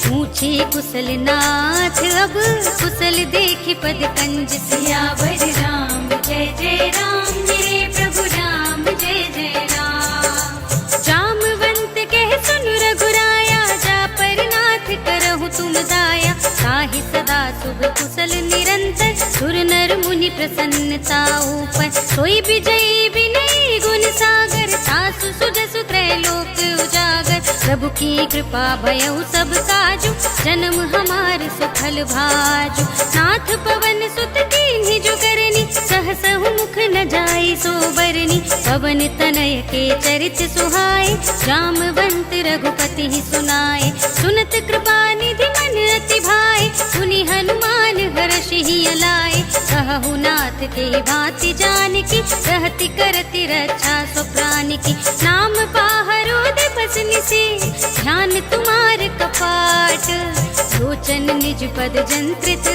पूछे कुशल नाथ अब, कुशल देखि पद कंज। सियावर राम जय जय राम, मेरे प्रभु राम जय जय राम। जामवंत कह सुन रघुराया, जा पर नाथ करहु तुम दाया। ताहि सदा शुभ कुशल निरंतर, सुर नर मुनि प्रसन्नता ऊपर। सोई विजयी विनयी गुण सागर, सासु सुजसु त्रैलोक उजागर। प्रभु की कृपा भयउ सब काजु, जन्म हमार सुफल भाजु। नाथ पवन सुत कीन्हि जो करनी, सहसहु मुख न जाई सो बरनी, पवन तनय के चरित सुहाए, जामवंत रघुपति ही सुनाए, सुनत कृपा निधि मन अति भाए, सुनि हनुमान हर्षि ही अलाए, कहु नाथ के भांति जानकी, रहति करति रक्षा सो प्राण की, नाम पाहरो दे बस निसे, ध्यान तुम्हार कपाट, लोचन निज पद जंत्रित,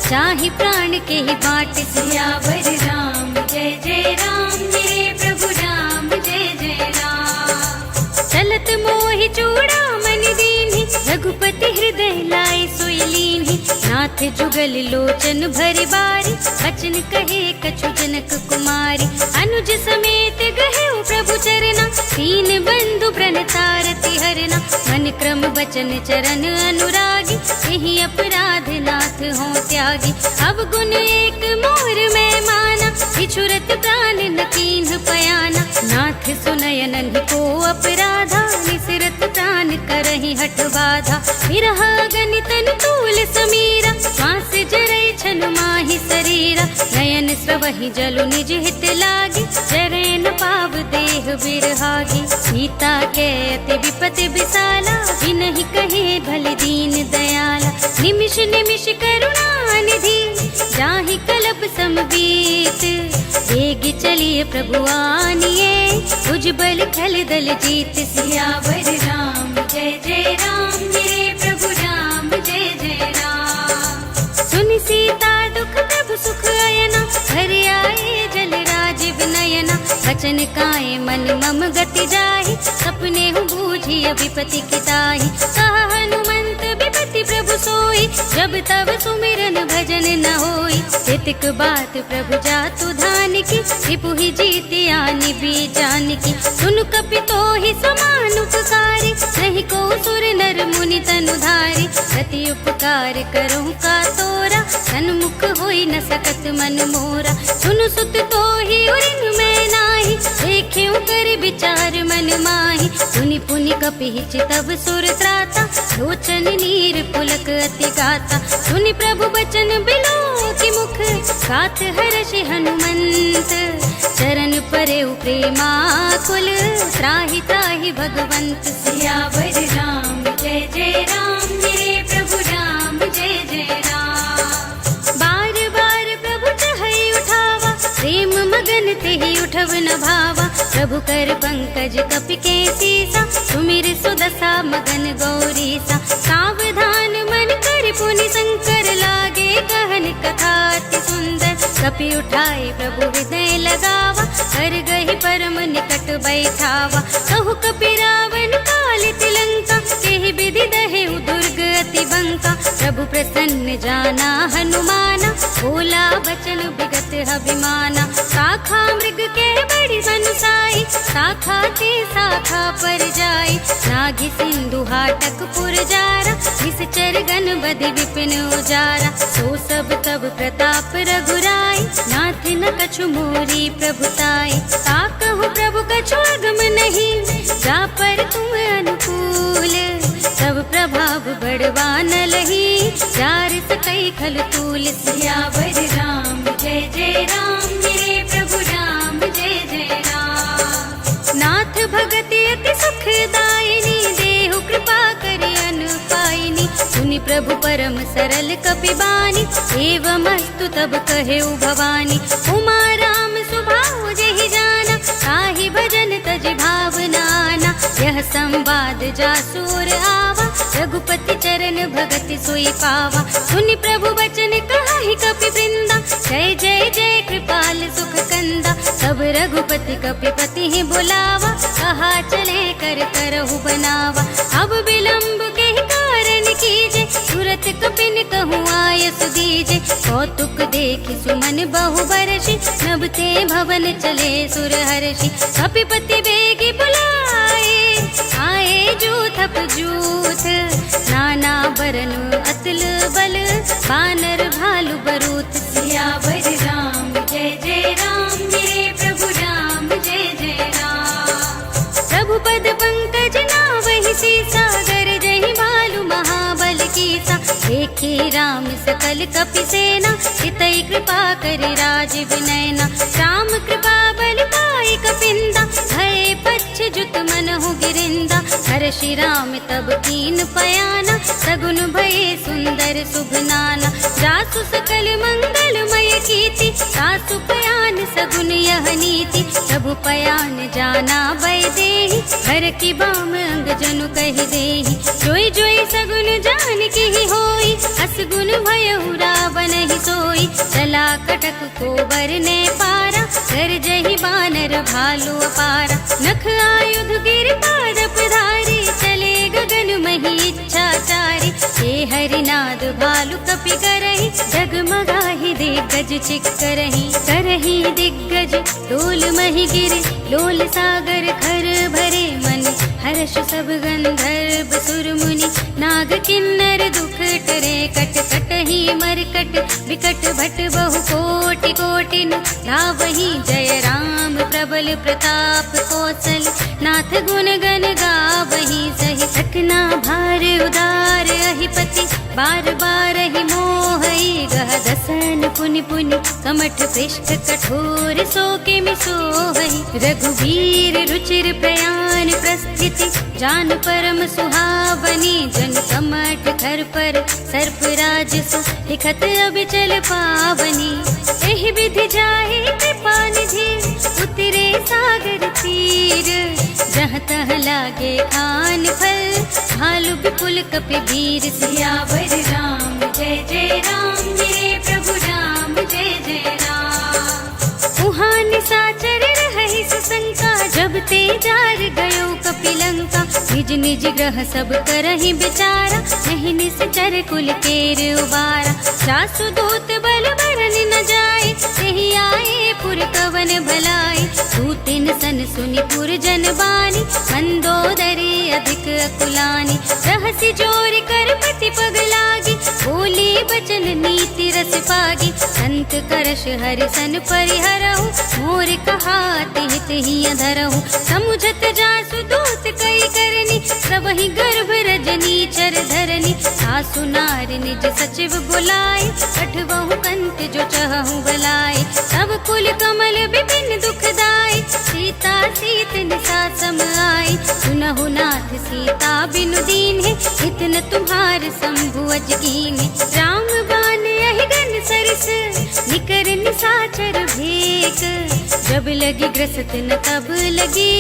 चाहि प्राण के ही बाट, सियावर राम जय जय राम, मेरे प्रभु राम जय जय राम। चलत मोहि चूड़ामणि दीन्हि, रघुपति हृदय लाए सोई लीन्हि, नाथ जुगल लोचन भरि बारी, बचन कहे कछु जनक कुमारी, अनुज समेत गहेउ प्रभु चरना, दीन बंधु प्रण तारति हरना, मन क्रम बचन चरण अनुरागी, यही अपराध नाथ हो त्यागी, अब गुण एक मोर में माना, बिछुरत प्राण न कीन्ह पयाना, नाथ सुनय नन्हि को अपराधा, निसरत प्राण करहि हठ बाधा, विरह गनितन तूल समीरा, श्वास जरै छन माहि शरीरा, नयन स्रवहि जलु निज हित लागी, जरै न पाव देह बिरहागी, सीता के अति विपति विसाला, बिनहि कहे भले दीन दयाला, निमिष निमिष करुणा निधि, जाहि कलप समबीत, वेग चलिए प्रभु आनिए, भुजबल खल दल जीत, सियावर राम जय जय राम, मेरे प्रभु राम जय जय राम। सुनि सीता दुख प्रभु सुख अयना, घर आए जल राज विनयना, वचन काए मन मम गति जाहि, सपने हूँ बूझी विपति की ताहि, कहा हनुमंत विपति प्रभु सोई, जब तब सुमिरन भजन न होई, तितिक बात प्रभु जातु धान की, रिपु ही जीति आनि भी जान की, सुन कपि तोहि समान उपकारी, नहीं को सुर नर मुनि तनु धारी, प्रति उपकार करूँ का तोरा, सन्मुख होई न सकत मन मोरा, सुनु सुत तोहि उरिन में नाही, देखेउ कर विचार मन माही, सुनि पुनि कपि चितव सुर त्राता, लोचन नीर पुलक अति गाता, सुनि प्रभु बचन बिलो की मुख, गात हर्षि हनुमंत, चरण परेउ प्रेमाकुल, त्राहि त्राहि भगवंत, सियावर राम जय जय राम, मेरे प्रभु राम जय जय राम। बार बार प्रभु चहई उठावा, प्रेम मगन तेहि उठव न भावा, प्रभु कर पंकज कपि के सीसा, सुमिर सुदशा मगन गौरीसा, सावधान मन कर पुनि शंकर लागे, कहन कथा अति सुंदर, कपि उठाए प्रभु हृदय लगावा, कर गहि परम निकट बैठावा, कहु कपि रावण काल तिलंका, केहि विधि दहेउ दुर्ग अति बंका, प्रभु प्रसन्न जाना हनुमाना, बोला बचन विगत अभिमाना, शाखा मृग के बड़ी बनुसाई, शाखा ते शाखा पर जाई, नागि सिंधु हाटक पुर जारा, निश्चर गण बधि विपिन उजारा, सो सब तब प्रताप रघुराई, नाथ न कछु मोरी प्रभुताई, ताकहु प्रभु कछु अगम नहीं, जा पर तुम अनुकूल, सब प्रभाव बड़वान लही, जार सकई खल तूल, सियावर राम जय जय राम, मेरे प्रभु राम जय जय राम। नाथ भगति अति सुखदायिनी, देहु कृपा करि अनुपायिनी, सुनि प्रभु परम सरल कपि बानी, एवमस्तु तब कहेउ भवानी, उमा राम सुभाउ जेहि जाना, ताहि भजन तज भावनाना, यह संवाद जासुर आवा, रघुपति चरण भगति सोई पावा, सुनि प्रभु बचन कहाहि कपि वृंदा, जय जय जय कृपाल सुख कंदा, तब रघुपति कपिपति ही बुलावा, कहा चले कर करहु बनावा, अब विलंब के कारण कीजे, तुरत कपिन कहूँ आयस दीजे, कौतुक देखि सुमन बहु बरषि, नभते भवन चले सुर हर्षि, कपिपति बेगी बुलाए, आए जूथप जूथ, नाना बरनु अतुल बल, बानर भालु बरूथ, सियावर राम जय जय राम, मेरे प्रभु राम जय जय राम। प्रभु पद पंकज नावहि सीसा, गर जहि भालु महाबल कीसा, देख के राम सकल कपि सेना, हितै कृपा करि राजीव नयना। राम कृपा बल पाई कपिंदा, भय पच्छ जुत मनहु गिरिंदा। हर्षि राम तब कीन पयाना, सगुन भये सुंदर शुभ नाना। जासु सकल मंगलमय कीर्ति, सासु पयान सगुन यह नीति। प्रभु पयान जाना भय देहि, हर की बाम अंग जनु कहि देहि। जोई जोई सगुन जान की होई, असगुन भयउ रावण ही सोई। चला कटक को बरने पारा, कर जहि बानर भालु अपारा। नख आयुध गिर पादप धारी, चले गगन मही इच्छा चारी। हे हरिनाद भालु कपि करहि, जगमगाहि दिग्गज चिक करहि। करहि दिग्गज डोल मही गिरे, लोल सागर खर भरे मन। हर्ष सब गंधर्व सुर मुनि, नाग किन्नर दुख टरे। कट कटहि मरकट विकट भट बहु कोटि कोटिन। गावहि जय राम प्रबल प्रताप कौशल, नाथ गुण गण गावहि सहि। सकना भार उदार अहिपति, बार बार ही मोहई। गह दसन पुनि पुनि, कमठ पृष्ठ कठोर सो के मिसोहई। रघुवीर रुचिर प्रयाण प्रस्थिति, जान परम सुहावनी। जन कमठ खर पर सर्प राज सो, लिखत अबिचल पावनी। एहि विधि जाहि कृपा निधि, उतरे सागर तीर। जहाँ तह लागे खान फल, भालु विपुल कपि वीर। सियावर राम जय जय राम, मेरे प्रभु राम जय जय राम। उहाँ निशाचर रहहि सुशंका, जब ते जार गयो कपिलंका। निज निज ग्रह सब करहि विचारा, नहीं निश्चर कुल केर उबारा। जासु दूत बल बरन न जाए, तेहि आए पुर कवन भलाई। दूतिन सन सुनि पुर जन बानी, मंदोदरी अधिक अकुलानी। रहसि जोर कर पति पग लागी, बोली बचन नीति रस पागी। संत करश हरि सन परिहरहु, मोर कहाति हित ही अधरहु। समुझत जासु दूत कई करनी, सबहि गर्भ रजनी चर धरनी। सासु नार निज सचिव बुलाए, कठबहु कंत जो चहु बलाए। सब कुल कमल विपिन दुखदाई, सीता सीत निसा सम आई। सुनहु नाथ सीता बिनु दीन्हे, इतन तुम्हार शंभु अजकीन्हे। राम बान यहि गन सरिस, निकर निसाचर भेक। जब लगी ग्रसत न तब लगी,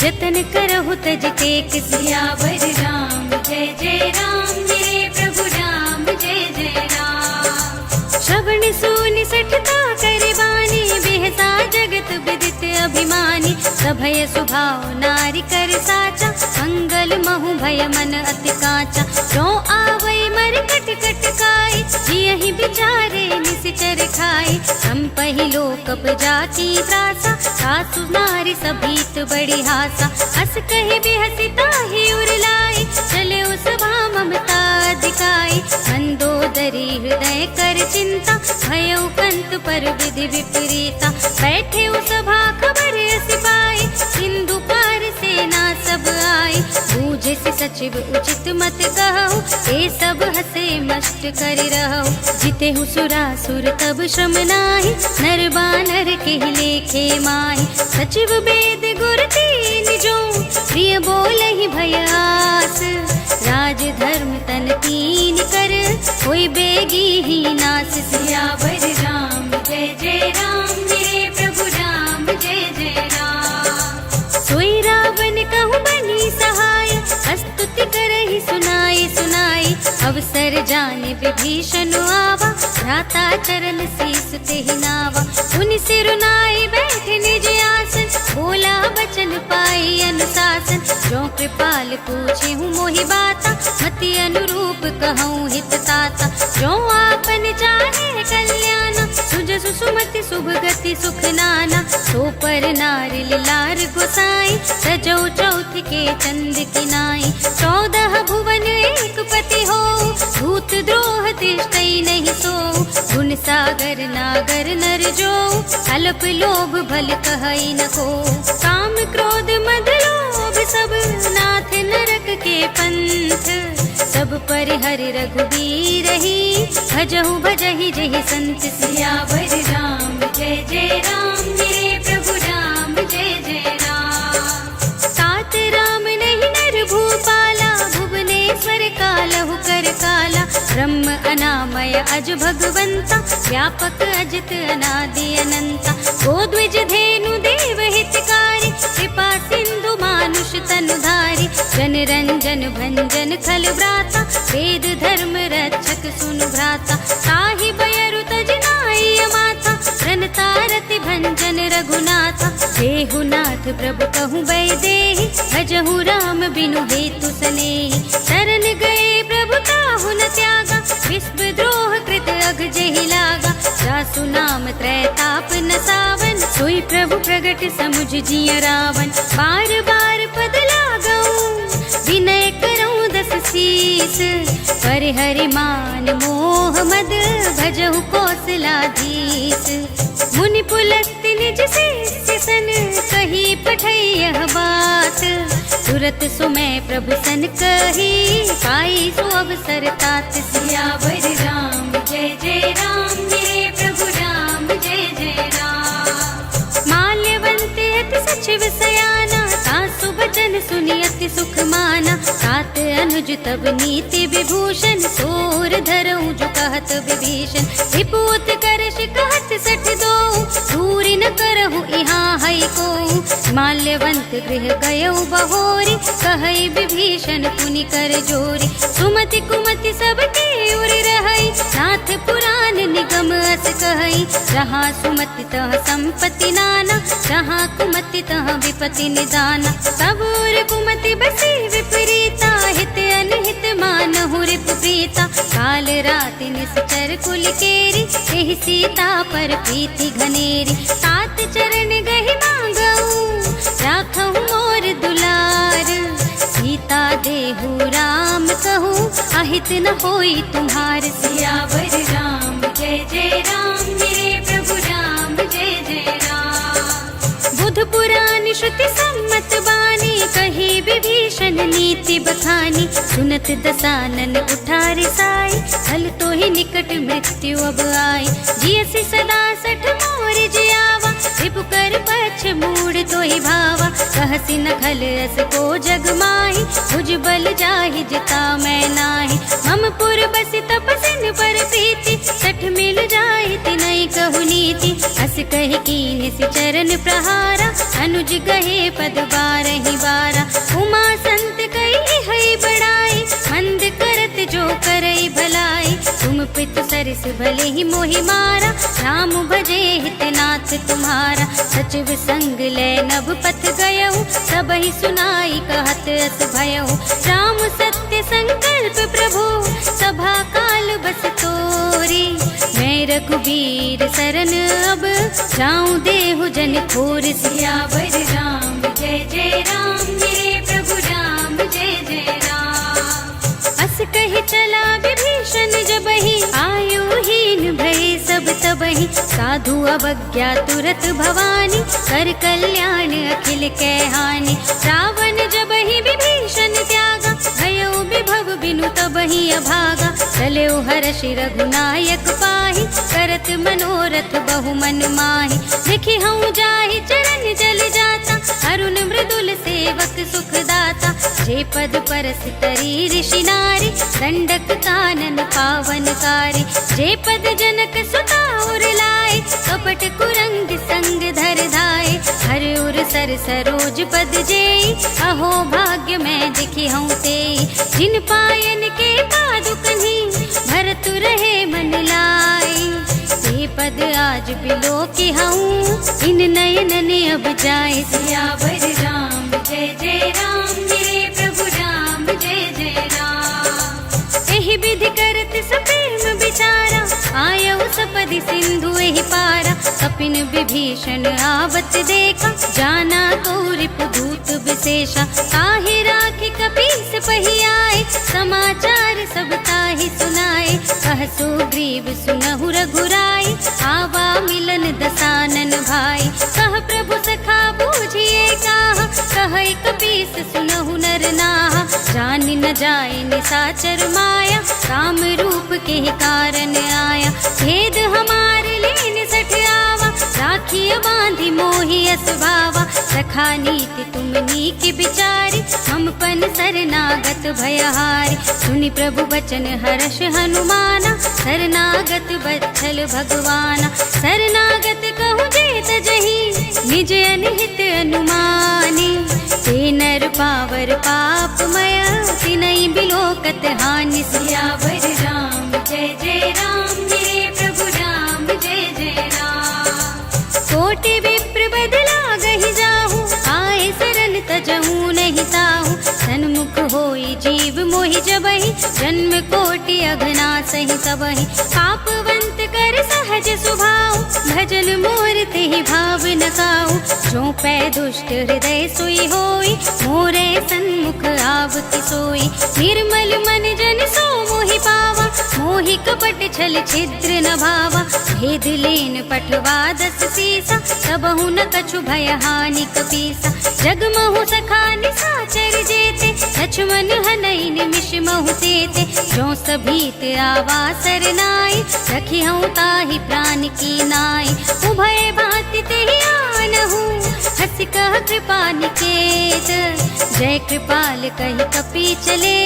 जतन करहु तज टेक। सियावर राम जय जय राम, मेरे प्रभु राम जय जय राम। श्रवण सुनि सठता कर बानी, बेहसा जगत विदित अभिमानी। सभय स्वभाव नारी कर साचा, मंगल महु भय मन अति काचा। जो आवै मर कट कट काई, जियहि विचारे निश्चर खाई। हम पहिलो कप जाति त्रासा, सासु नारी सभीत बड़ी हासा। हस कहि बेहसी ताहि उरलाई, चले उस सभा ममता दिखाई। मंदोदरी हृदय कर चिंता, भयउ कंत पर विधि विपरीता। बैठे उस सभा खबर सिपाही, सिंधु पार सेना सब आई। बूझे से सचिव उचित मत कहु, ये सब हसे मस्त करि रहु। जिते हु सुरासुर तब श्रम नाही, नर बानर के लेखे माही। सचिव वेद गुर तीन जो, प्रिय बोलहि भय आस। राज धर्म तन तीन कर, होई बेगी ही नास। सियावर राम जय जय राम, मेरे प्रभु राम जय जय राम। सोई रावण कहु बनी सहाय, स्तुति करहि सुनाई सुनाई। अवसर जाने विभीषण आवा, भ्राता चरण शीस तेहि नावा। सुनि सिरुनाई बैठे निज आसन, बोला बचन पाई अनुशासन। जो कृपाल पूछे हूँ मोहि बाता, मति अनुरूप कहूँ हित ताता। जो आपन चाहे कल्याण, सुजसु सुमति शुभ गति सुख नाना। सो पर नारि लार गोसाई, सजौ चौथ के चंद की नाई। 14 भुवन एक पति हो, भूत द्रोह तिष्ठई नहीं सो। गुण सागर नागर नर जो, अल्प लोभ भल कहई न को। काम क्रोध मद लोभ सब, नाथ नरक के पंथ। जब पर हरि रघुबीर ही भजहु भजहि जहि संत सियावर राम जय जय राम मेरे प्रभु राम जय जय राम। तात राम नहीं नर भूपाला भुवनेश्वर कालहु कर काला ब्रह्म अनामय अज भगवंता व्यापक अजित अनादि अनंता। गोद्विज धेनु देव हितकारी कृपा सिंधु मानुष तनुधारी जन रंजन भंजन खल व्राता वेद धर्म रक्षक सुनु भ्राता। ताहि बयरु तज नाई माथा प्रणतारति भंजन रघुनाथा। देहुनाथ प्रभु कहूँ बैदेहि भजहु राम बिनु हेतु सनेहि। शरण गए प्रभु ताहु न त्यागा विश्व द्रोह कृत अघ जहि लागा। जासु नाम त्रैताप न सावन सोई प्रभु प्रगट समुझ जिय रावण। बार बार पद लागऊं विनय करऊं दस शीस पर हरि मान मोह मद भजहु कौशलाधीश। मुनि पुलस्त्य निज शिष्य सन कही पठई यह बात तुरत सुमय प्रभु सन कही पाई सो अवसर तात। सियावर राम जय जय राम मेरे प्रभु राम जय जय राम। माल्यवंत अति सचिव सयाना सासु बचन सुनि अति सुख माना। तात अनुज तब नीति विभूषण सोर धरऊं जो कहत विभीषण। विपूत करश कहत सठ दो दूरी न करहु यहाँ है को। माल्यवंत गृह गयऊ बहोरी कहई विभीषण पुनि कर जोरी। सुमति कुमति सबके उर रहई नाथ पुराण निगम अस कहई। जहाँ सुमति तह संपत्ति नाना जहाँ कुमति तह विपति निदाना। सबूर कुमति बसी विपरीता हित अनहित मानहु रिप प्रीता। काल राति निश्चर कुल केरी एहि सीता पर प्रीति घनेरी। तात चरण गहि मांगऊं राखहु मोर दुलार। सीता देहु राम कहूँ अहित न होई तुम्हार। सियावर राम जय जय राम मेरे प्रभु राम जय जय राम। बुध पुराण श्रुति सम्मत बानी कही विभीषण नीति बखानी। सुनत दसानन उठार साई हल तो ही निकट मृत्यु अब आई। जियसि सदा सठ मोर जियावा रिपु कर पछ मूड तो ही भावा। कहसि न खल अस को जग माही भुज बल जाहि जिता मैं नाही। मम पुर बसि तपसिन पर प्रीति सठ मिल जाहि तिनहि कहु नीति। अस कहि कीन्ह सि चरण प्रहारा अनुज गहे पद बारहि बारा। उमा संत कहि है बड़ाई मंद करत जो करई भलाई। तुम पितु सरस भले ही मोहि मारा राम भजे हितनाथ तुम्हारा। सचिव संग ले नभ पथ गयऊ सबहि सुनाई कहत अस भयऊ। राम सत्य संकल्प प्रभु सभा काल बस तोरी। मैं रघुबीर सरन अब जाऊं देहु जन खोर। सियावर राम जय जय राम मेरे प्रभु राम जय जय राम। अस कहि चला विभीषण जबहि आयुहीन भय सब तबहि। साधु अवज्ञा तुरत भवानी कर कल्याण अखिल कै हानि। रावण जबहि विभीषण त्यागा भयउ विभव बिनु तबहि अभागा। चलेउ हर्षि रघुनायक पाहि करत मनोरथ बहु मन माहि। देखि हऊँ जाहि चरण जल जाता अरुण मृदुल सेवक सुख दाता। जे पद परस तरी ऋषि नारी दंडक कानन पावनकारी। जे पद जनक सुता उर लाए कपट कुरंग संग धर धाए। हर उर सर सरोज पद जेई अहो भाग्य मैं दिखी हूँ तेई। जिन पायन के पादुकन्हि भरत रहे मन लाई। ये पद आज बिलो की हूँ इन नयन ने अब जाए। सियावर राम जय जय राम मेरे प्रभु राम जय जय राम। एहि विधि करत सप्रेम विचारा आयऊ सपदि सिंधु एहि पारा। कपिन विभीषण आवत देखा जाना तो रिपुदूत विशेषा। ताहि राखि कपीस पहि आए समाचार सब ताहि सुनाए। कह सुग्रीव सुनहु रघुराई आवा मिलन दसानन भाई। कह प्रभु सखा बूझिए काहा कहै कपीस सुनहु नर नाहा। जान न जाए निशाचर माया, काम रूप के ही कारण आया। भेद हमारे लेन सठ आवा, राखिय बांधी मोहि असभावा। सखा नीति तुम नीक बिचारी, हम पन शरणागत भयहारी। सुनि प्रभु बचन हर्ष हनुमाना, शरणागत बत्सल भगवाना। शरणागत कहूँ जेत जही, निज अनहित अनुमानी। ते नर पावर पापमय, तिनहि बिलोकत हानि। सियावर राम जय जय राम, मेरे प्रभु राम जय जय राम। कोटि विप्र बदला गहि जाहू, आए शरण तजहू नहीं ताहू। सन्मुख होई जीव मोहि जबहि, जन्म कोटि अघना सहि सबहि। पापवंत कर सहज सुभाव, भजन मोर तेहि भाव न काहू। जो पै दुष्ट हृदय सोई होई, मोरे सन्मुख आवति सोई। निर्मल मन जन सो मोहि पावा, मोहि कपट छल छिद्र न भावा। भेद लेन पठवा दस सीसा, सबहु न कछु भय हानि कपीसा। जगमहु सखा निशाचर जेते, लक्ष्मण हनई निमिष महु तेते। जो सभीत आवा सरनाई, रखी हूँ ताहि प्राण की नाई। उभय भांति तेहि आनहु, हंस कह कृपा निकेत। जय कृपाल कहि कपि चले,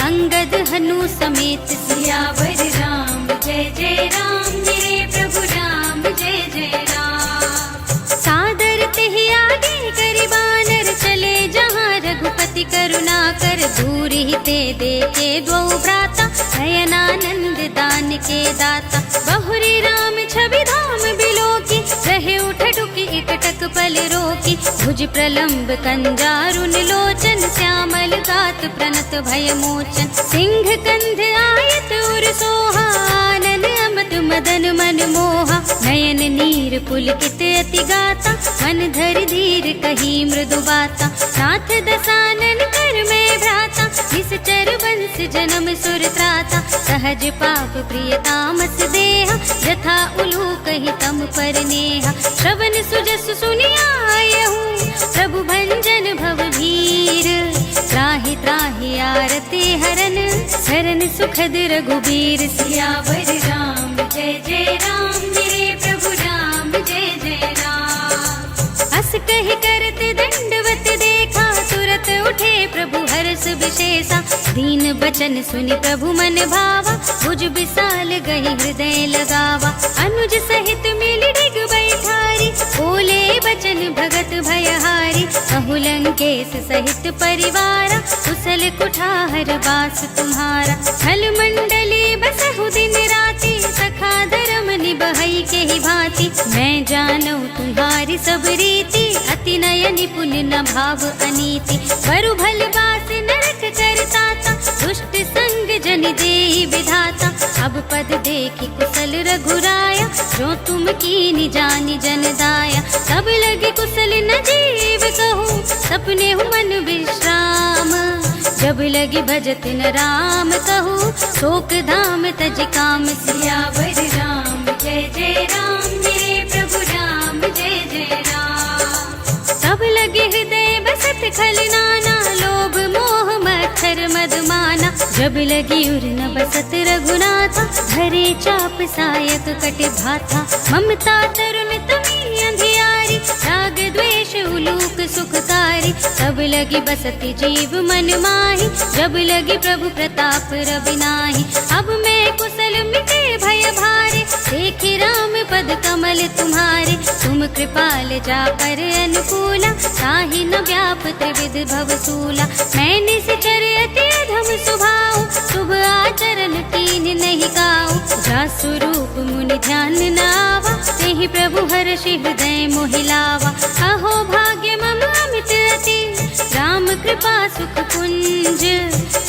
अंगद हनु समेत। सियावर राम जय जय राम, मेरे प्रभु राम जय जय राम। सादर तेहि आगे करि बानर, चले जहाँ रघुपति करुणा कर। दूर ही ते देखे द्वौ भ्राता, नयनानंद दान के दाता। बहुरी राम छवि धाम बिलोकी, रहे उठ डुकी एकटक पल रोकी। भुज प्रलंब कंजारुन लोचन, श्यामल गात प्रणत भय मोचन। सिंह कंध आयत उर सोहा, आनन अमत मदन मन मोहा। नयन नीर पुलकित अति गाता, मन धरि धीर कही मृदु बाता। नाथ दसानन कर में भ्राता, निश्चर वंश जन्म सुर त्राता। सहज पाप प्रिय तामस देहा, यथा उलूक ही तम पर नेहा। श्रवण सुजस सुनि आयहु, प्रभु भंजन भव भीर। त्राहि त्राहि आरती हरन, शरण सुखद रघुबीर। सियावर राम जय जय राम, मेरे प्रभु राम जय जय राम। हस कहि करत दंडवत देखा, तुरत उठे प्रभु हर्ष विशेषा। दीन बचन सुनि प्रभु मन भावा, भुज विशाल गहि हृदय लगावा। अनुज सहित मिल डिग बैठारी, बोले बचन भगत भयहारी। कहु लंकेश सहित परिवारा, कुशल कुठार बास तुम्हारा। खल मंडली बसहु दिन राति, सखा धर्म निबहई के ही भांति। मैं जानू तुम्हारी सब रीति, अति नय निपुण न भाव अनीति। बरु भल बास नरक करताता, दुष्ट संग जन देहि विधाता। अब पद देखि कुशल रघुराया, जो तुम कीनि जानि जन दाया। तब लगे कुशल न जीव कहूँ, सपने हूँ मन विश्राम। जब लगी भजत न राम कहूँ, शोक धाम तज काम। सियावर राम जय जय राम, मेरे प्रभु राम जय जय राम। तब लगे हृदय बसत खल नाना, लोभ मोह मच्छर मद माना। जब लगी उर न बसत रघुनाथा, धरे चाप सायक कट भाथा। ममता तरुण तमी अंधियारी, राग द्वेष उलूक सुखकारी। तब लगी बसती जीव मन माही, जब लगी प्रभु प्रताप रवि नाही। अब मैं कुशल मिटे भय भारे, देखे राम पद कमल तुम्हारे। तुम कृपाल जा पर अनुकूला, ताहि न व्याप त्रिविध भवसूला। मैं निश्चर अति अधम स्वभाव, शुभ आचरण कीन नहीं गाऊं। जा स्वरूप मुनि ध्यान न आवा, तेहि प्रभु हर्षि हृदय मोहि लावा। अहो भाग्य मम अमित अति, राम कृपा सुख कुंज।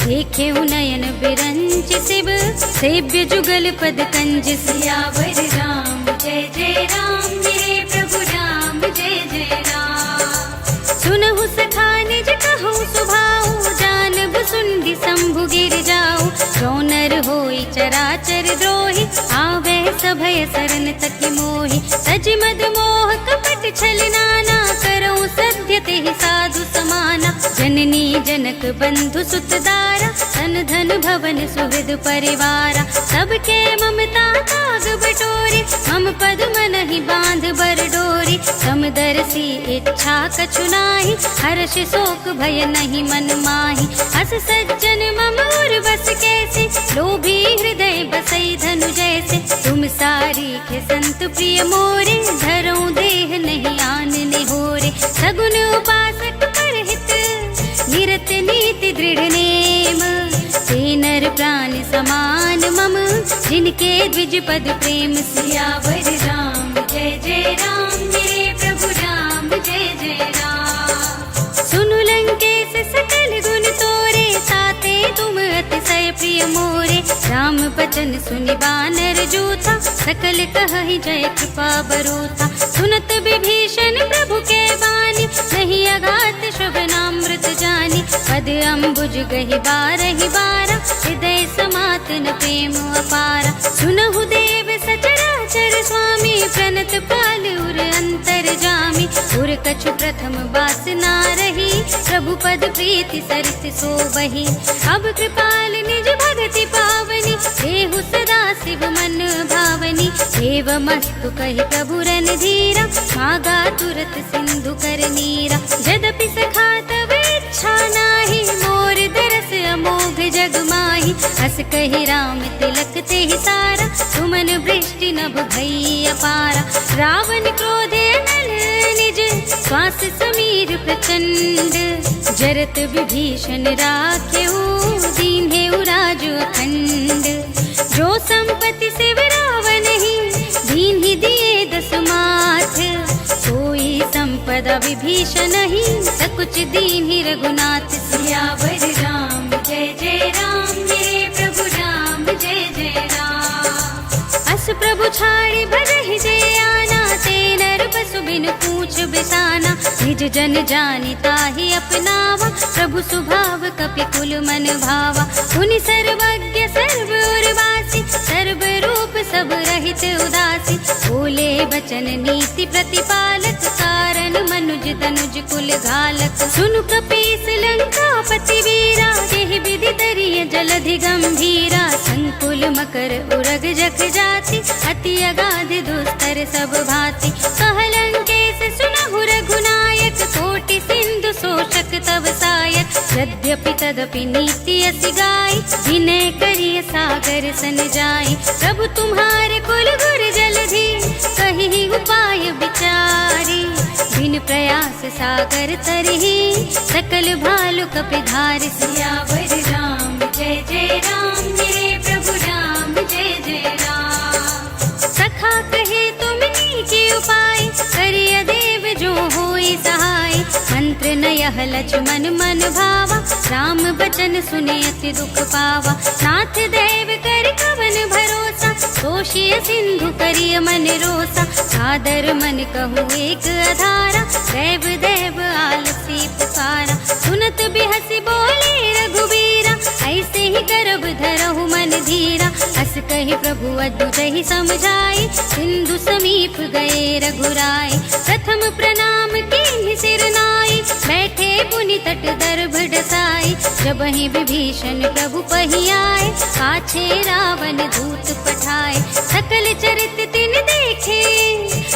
देखे नयन बिरंच शिव, सेव्य जुगल पद कंज। सियावर राम जय जय राम, मेरे प्रभु राम जय जय राम। सुनहु सखा निज कहूँ सुभाऊ, जानब सुंदि शंभु गिर जाऊ। जो नर होई चराचर द्रोही, आवे सभय शरण तक मोहि। तज मद मोह कपट छल नाना, करऊँ सद्य मध्य ते ही साधु समाना। जननी जनक बंधु सुतदारा, धन धन भवन सुहृद परिवारा। सबके ममता ताग बटोरे, मम पद मन ही बांध बर डोरी। समदर्शी इच्छा कछु नाही, हर्ष शोक भय नहीं मन माही। अस सज्जन मम उर बस कैसे, लोभी हृदय बसई धनु जैसे। तुम सारी के संत प्रिय मोरे, धरऊं देह नहीं आन निहोरे। सगुन उपासक परहित, निरत नीति दृढ़ नेम। ते नर प्राण समान मम, जिनके द्विज पद प्रेम। सियावर राम जय जय राम, मेरे प्रभु राम जय जय राम। सुनु लंकेश सकल गुण तोरे, ताते तुम अतिशय प्रिय मोरे। राम बचन सुनि बानर जूथा, सकल कहहि जय कृपा बरूथा। सुनत विभीषण प्रभु के बानी, नहीं अगात श्रवणामृत जानी। पद अम्बुज गहि बारहि बारा, हृदय समातन प्रेम अपारा। सुनहु देव सचराचर स्वामी, प्रणत पाल उर अंतर जामी। उर कछु प्रथम वासना रही, प्रभु पद प्रीति सरिस सोबहि। अब कृपाल निज भगति पावनी, देहु सदा शिव मन भावनी। एवमस्तु कहि प्रभु रणधीरा, मागा तुरत सिंधु कर नीरा। यद्यपि सखा तब इच्छा नाही, मोर दरस अमोघ जग माही। हस कहि राम तिलक ते ही सारा, सुमन वृष्टि नभ भई अपारा। रावण क्रोधे नल निज, श्वास समीर प्रचंड। जरत विभीषण राखेऊ, दीन्हेउ राजु अखंड। जो संपत्ति शिव रावण ही, दीन्हि दिए दस माथ। सोई संपदा विभीषण ही, सकुच दीन्हि रघुनाथ। सियावर राम जय जय राम, मेरे प्रभु राम जय जय राम। अस प्रभु छाड़ी भजहि जय आना, ते नर पशु बिन पूछ बिसाना। निज जन जानि ताहि अपनावा, प्रभु स्वभाव कपि कुल मन भावा। मुनि सर्वज्ञ सर्व उर्वासी, सर्व रूप सब रहित उदासी। बोले बचन नीति प्रतिपालक, कारण मनुज तनुज कुल घालक। सुनु कपीस लंकापति वीरा, जेहि विधि तरिय जलधि गंभीरा। संकुल मकर उरग जख जाति, अति अगाध दुस्तर सब भांति। कह लंकेश सुनहु रघुनायक, कोटि सिंधु शोषक तव सायक। यद्यपि तदपि नीति असि गाई, विनय करिय सागर सन जाई। प्रभु तुम्हारे कुल गुर जलधि, कहि उपाय विचारी। बिन प्रयास सागर तरहि, सकल भालु कपिधार। सियावर राम जय जय राम, मेरे प्रभु राम जय जय राम। सखा कहे तुम नीके उपाय, करिय देव जो होई सहाय। मंत्र नयह लक्ष्मण मन भावा, राम बचन सुने अति दुख पावा। नाथ देव कर कवन भरोसा, दोषिय सिंधु करिय मन रोसा। सादर मन कहु एक अधारा, देव देव आलसी पुकारा। सुनत बिहसी बोले रघुबीरा, ऐसे ही करब धरहु मन धीरा। हस कहि प्रभु अद्भुतहि समझाई, सिंधु समीप गए रघुराई। प्रथम प्रणाम कीन्हि सिर नाई, बैठे पुनि तट दर्भ डसाई। जबहि विभीषण प्रभु पहि आए, पाछे रावण दूत पठाए। सकल चरित तिन देखे,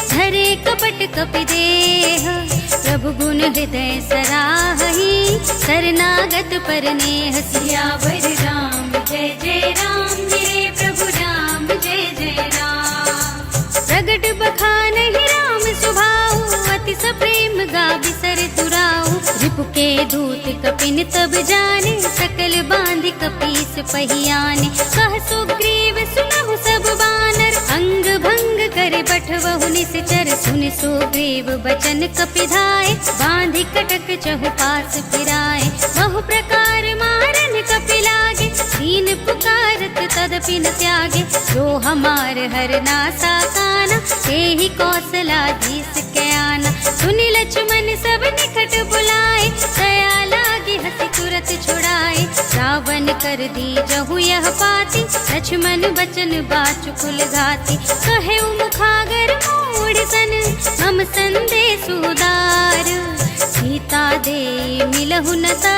धरे कपट कपि देह। प्रभु गुण हृदय सराहहि, शरणागत पर नेह। सियावर राम जय जय राम, मेरे प्रभु राम जय जय राम। प्रगट बखानहि राम सुभाऊ, अति सप्रेम गा बिसर तुराऊ। रिपु के दूत कपिन तब जाने, सकल बांधि कपीस पहियाने। कह सुग्रीव सुनहु सब बानर, अंग भंग करे बठवहु निश्चर। सुनि सुग्रीव बचन कपिधाय, बांधि कटक चहु पास फिराए। बहु प्रकार मारन कपि लागे, दीन पुकारत तदपि न त्यागे। जो हमार हर नासा काना, तेहि कौशलाधीश के आना। सुनि लक्ष्मण सब निकट बुलाए, दया लागी हंसी तुरत छुड़ाए। रावण कर दी जहु यह पाती, लक्ष्मण बचन बाचुकुल घाती। कहे मुखागर मोड़ सन, मम संदेश उदार। दे मिलहु न ता,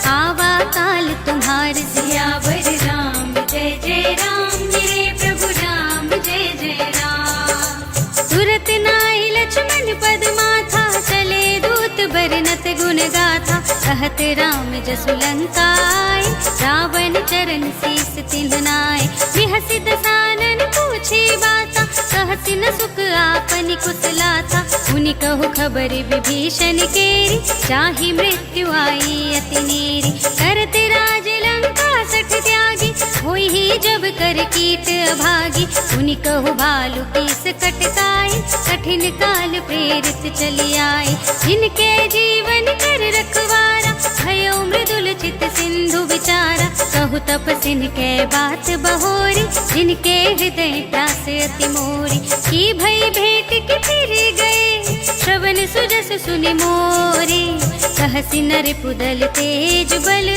आवा काल तुम्हार सियावर राम जय जय राम, मेरे प्रभु राम जय जय राम। तुरत नाई लक्ष्मण पद माथा, चले दूत बरनत गुण गाथा, कहत राम जसु लंका आए, रावण चरण शीस तिन्ह नाय। बिहसि दसानन पूछे बाता, कहसि न सुख आपनि कुशलाता, मुनि कहु खबर विभीषण केरी, चाहि मृत्यु आई अति नेरी। करते राज लंका सठ त्यागी, होई ही जब कर कीट अभागी, मुनि कहु भालु तीस कटकाई, कठिन काल प्रेरित चली आए। जिनके जीवन कर रखवारा, भयो मृदुल चित सिंधु विचारा, कहु तपसिन के बात बहोरी, जिनके हृदय त्रास अति मोरी। की भई भेंट की फिर गए, श्रवण सुजस सुनि मोरे, कहसि नर पुदल तेज बल,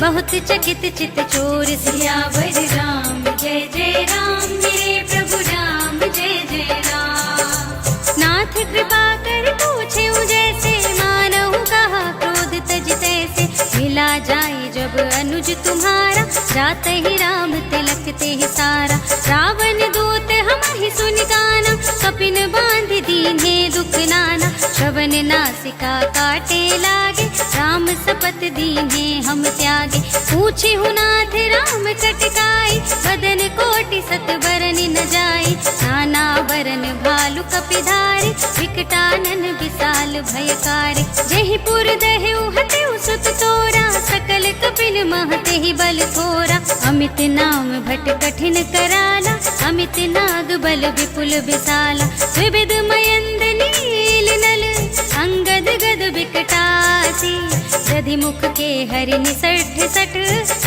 बहुत चकित चित चोर। सियावर राम जय जय राम, मेरे प्रभु राम जय जय राम। नाथ कृपा कर पूछे जैसे, मानहु कहा क्रोध तज तैसे। मिला जाए जब अनुज तुम्हारा, जाते ही राम तिलक ते ही सारा। रावण दूत हमहि सुनि गाना, कपिन बांध दीन्हे दुख नाना। श्रवण नासिका काटे लागे, राम सपत दीन्हे हम त्यागे। पूछे नाथ राम कटकाई, बदन कोटि सत बरन न जाए। नाना बरन भालु कपिधारी, विकटानन विशाल भयकारी। जहिपुर दहेउ हतेउ सुत तोरा, सकल कपिन महते ही बल थोरा। अमित नाम भट कठिन कराला, अमित नाग बल विपुल विशाला। विविध मयंद नील नल, अंगद गद विकटासी। दधि मुख के हरि निसठ सठ,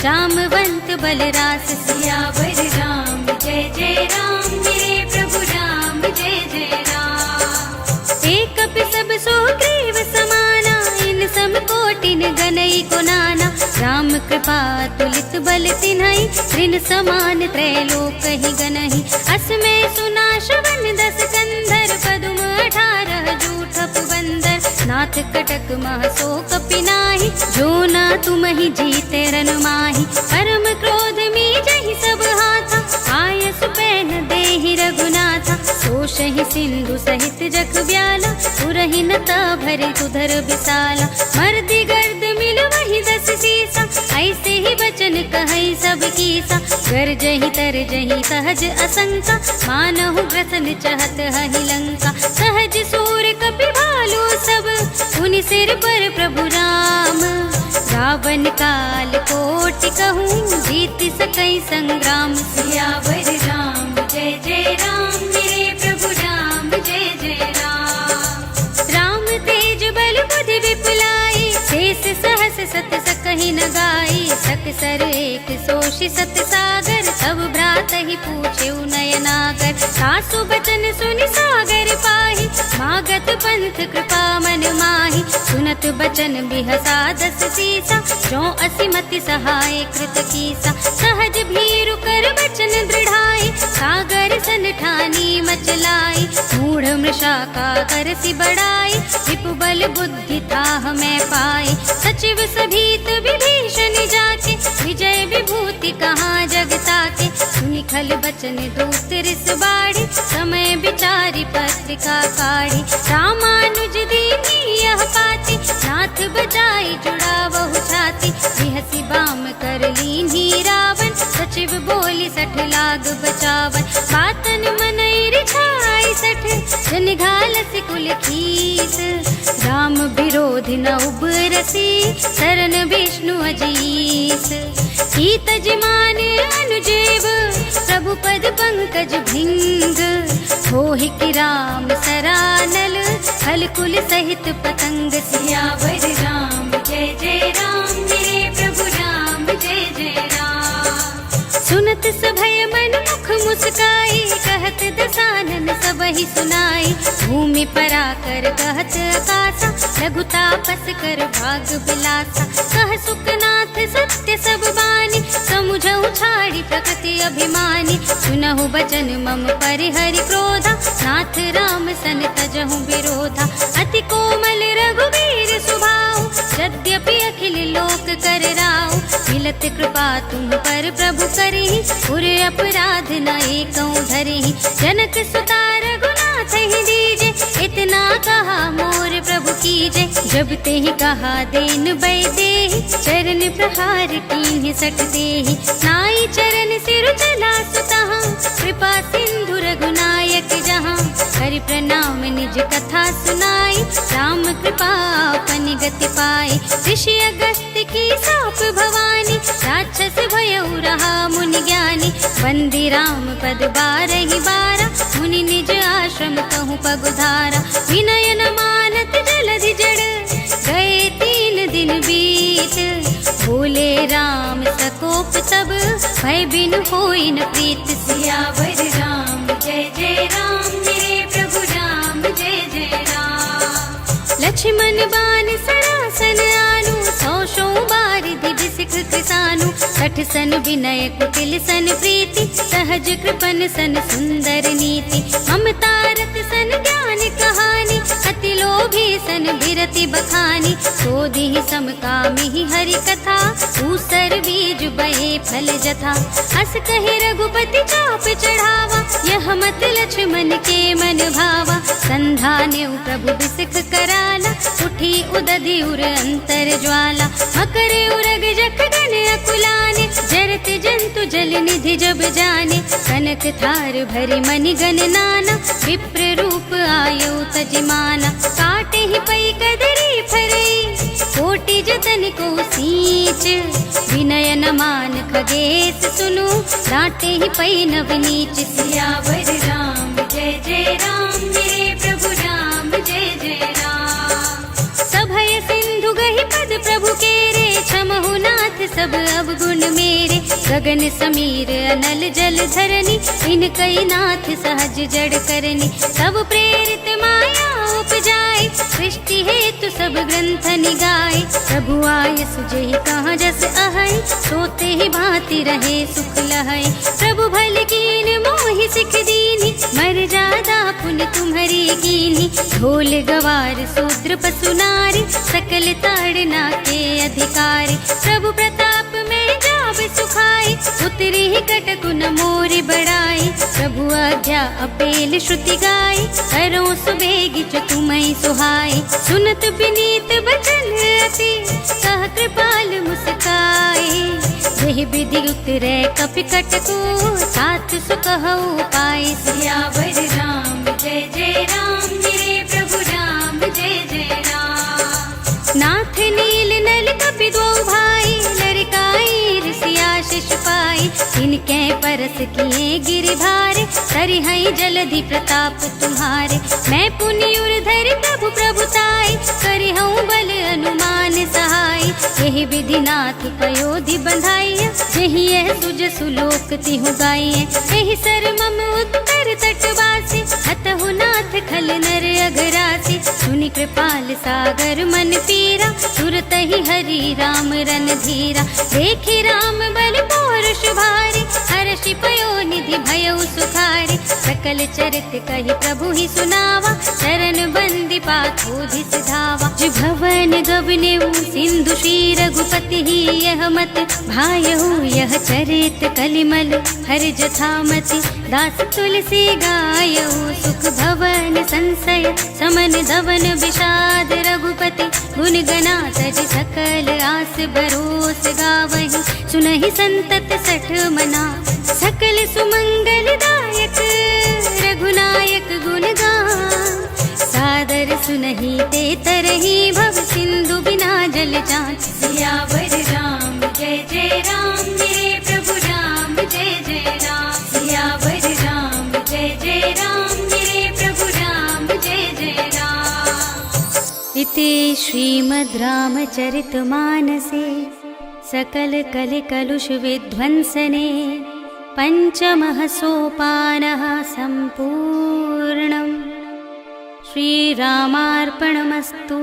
जामवंत बल रास। सियावर राम जय जय राम, मेरे प्रभु राम जय जय राम। एक कपि सब सुग्रीव समाना, इन सम कोटिन गनई को नाना। राम कृपा तुलित बल तिन्हई, ऋण समान त्रैलोक ही गनहि। असमय सुना श्रवण दस कंधर, पदुम 18 जूठप बंदर। नाथ कटक मह सो कपि नाही, जो ना तुम ही जीते रन माही। परम क्रोध मीजहि सब हाथा, आयस पैन देहि रघुनाथा। सोषहि सिंधु सहित जग व्याला, पुरहि न ता भरे सुधर विशाला। मर्दि गर्द मिल वही 10 सीसा, ऐसे ही बचन कहै सब कीसा। गरजहि तरजहि सहज असंका, मानहु ग्रसन चहत हहि लंका। सहज सूर कपि भालु सब, पुनि सिर पर प्रभु राम। रावण काल कोटि कहूँ, जीत सकै संग्राम। सियावर राम जय जय राम, मेरे प्रभु राम जय जय राम। राम तेज बल बुद्धि विपुलाई, शेष सहस सत सकहि न गाई। सकसर एक सोषि सत सागर, सब भ्रात ही पूछेउ नयनागर। सासु बचन सुनि सागर पाहि, मागत पंथ कृपा मन माहि। सुनत बचन बिहसा 10 सीसा, जो असिमति सहाय कृत कीसा। सहज भीरु कर बचन दृढ़ाई, सागर सन ठानी मचलाई। मूढ़ मृषा का करसि बड़ाई, विपु बल बुद्धि ताह मैं पाई। सचिव सभीत विभीषण जाके, विजय विभूति कहाँ जग ताके। सुनि खल बचन दूत रिस बाड़ी, समय विचारी पत्रिका काढ़ी। रामानुज दीनी यह पाती, नाथ बजाई जुड़ा बहु छाती। बिहसि बाम कर लीन्ही रावण, सचिव बोली 60 लाग बचावन। बातन मनई रिझाई 60, जन घालसि कुल खीस। राम विरोधि न उबरसी, शरण विष्णु अजीस। कीत जिमान अनुजेव, प्रभु पद पंकज भिंग। होहि कि राम सरानल, हल कुल सहित पतंग। सियावर राम जय जय राम, मेरे प्रभु राम जय जय राम। सुनत सभय मन मुख मुस्काई, कहत दसानन सबहि सुनाई। भूमि पराकर कहत आकाशा, लघु तापस कर भाग बिलासा। कह सुखनाथ सत्य सब बानी, समुझऊ छाड़ी प्रकृति अभिमानी। सुनहु बचन मम परिहरि क्रोधा, नाथ राम सन तजहु विरोधा। अति कोमल रघुवीर सुभाऊ, यद्यपि अखिल लोक कर राव, मिलत कृपा तुम पर प्रभु करहि, उर अपराध न एकौ धरहि। जनक सुता रघुनाथ ही दीजे, इतना कहा मोर प्रभु कीजे। जब ते ही कहा देन बै देहि, चरण प्रहार कीन्हि सठ देहि। नाई चरण सिर चला सुतहा, कृपा सिंधु रघुनायक जहाँ। हरि प्रणाम निज कथा सुनाई, राम कृपा अपनी गति पाई। ऋषि अगस्त्य की साप भवानी, राक्षस भयउ रहा मुनि ज्ञानी। वंदे राम पद बारहि बारा, मुनि निज आश्रम कहूँ पगुधारा। विनय न मानत जलधि जड़, गए 3 दिन बीत। बोले राम सकोप तब, भय बिनु होई न प्रीत। सियावर राम जय जय राम, मेरे प्रभु राम जय जय राम। लक्ष्मण बान सरासन आनु, 100 बारिधि बिसिख किसानु। 60 सन विनय कुटिल सन प्रीति, सहज कृपन सन सुंदर नीति। ममता रत सन ज्ञान कहानी, अति लोभी सन बिरति बखानी। क्रोधि सम कामि हरि कथा, ऊसर बीज बहे फल जथा। अस कहे रघुपति चाप चढ़ावा, यह मत लक्ष्मण के मन भावा। संधान्यु प्रभु बिसिख कराला, उठी उदधि उर अंतर ज्वाला। मकर उरग जख गन अकुलाने, जरत जंतु जल निधि जब जाने। कनक थार भरि मनि गन नाना, विप्र रूप आयु तजमाना। काटे ही पै कदरी फरई, कोटि जतन को सींच। विनय न मान खगेश सुनु, डांटे ही पै नव नीच। सियावर राम जय जय राम, मेरे प्रभु राम जय जय राम। सभय सिंधु गहि पद प्रभु केरे, क्षमहु नाथ सब अवगुण मेरे। गगन समीर अनल जल धरनी, इनकई नाथ सहज जड़ करनी। सब प्रेरित माया उपजाए, सृष्टि हेतु सब ग्रंथ निगाए। प्रभु आयस जेहि कहाँ जस अहै, सोते ही भांति रहे सुख लहै। प्रभु भल कीन मोहि सिख दीनी, मर्यादा पुन तुम्हरी कीनी। ढोल गवार शूद्र पशु नारी, सकल ताड़ना के अधिकारी। प्रभु प्रताप में जाब सुखाई, उतरी ही कटकु न मोरि बड़ाई। प्रभु आज्ञा अपेल श्रुति गाई, करो सुबेगी जो तुम्हें सुहाई। सुनत विनीत बचन अति, कह कृपाल मुस्काई। यही विधि उतरे कपि कटकु, साथ सुकहु पाई। सियावर राम जय जय राम, मेरे प्रभु राम जय जय राम। नाथ नील नल कपि दो भाई, लड़काई ऋषि आशीष पाई। इनके परस किए गिरधारे, सरिहै जलधि प्रताप तुम्हारे। मैं पुनि उर्धर प्रभु प्रभुताई, करिहूँ बल अनुमान सहाय। यही विधि नाथ पयोधि बंधाइय, यही यह सुज सुलोक तिहु गाइय। यही सर मम उत्तर तटवासी, हतहु नाथ खल नर अघरासी। सुनि कृपाल सागर मन पीरा, तुरत ही हरि राम रन धीरा। देखि राम बल पौरुष भारी, हर्षि पयो निधि भयउ सुखारी। सकल चरित कहि प्रभु ही सुनावा, चरण बंदी पाथोधि सिधावा। भवन गवनेउ सिंधु श्री रघुपति ही, यह मत भायहु यह चरित कलिमल हर जथामति। दास तुलसी गायहु, सुख भवन संशय समन धवन विषाद। रघुपति गुण गना तज सकल आस भरोस गावहि। सुनहि संतत सठ मना, सकल सुमंगल दायक। रघुनायक गुण गान, सादर सुनहि ते तरहि। भव सिंधु बिना जल जान। सियावर राम जय जय राम, मेरे प्रभु राम जय जय राम। सियावर राम जय जय राम, मेरे प्रभु राम जय जय राम। इति श्रीमद् रामचरितमानसे सकल कल कलुष विध्वंसने, पंचमः सोपानः सम्पूर्णम्। श्रीरामार्पणमस्तु।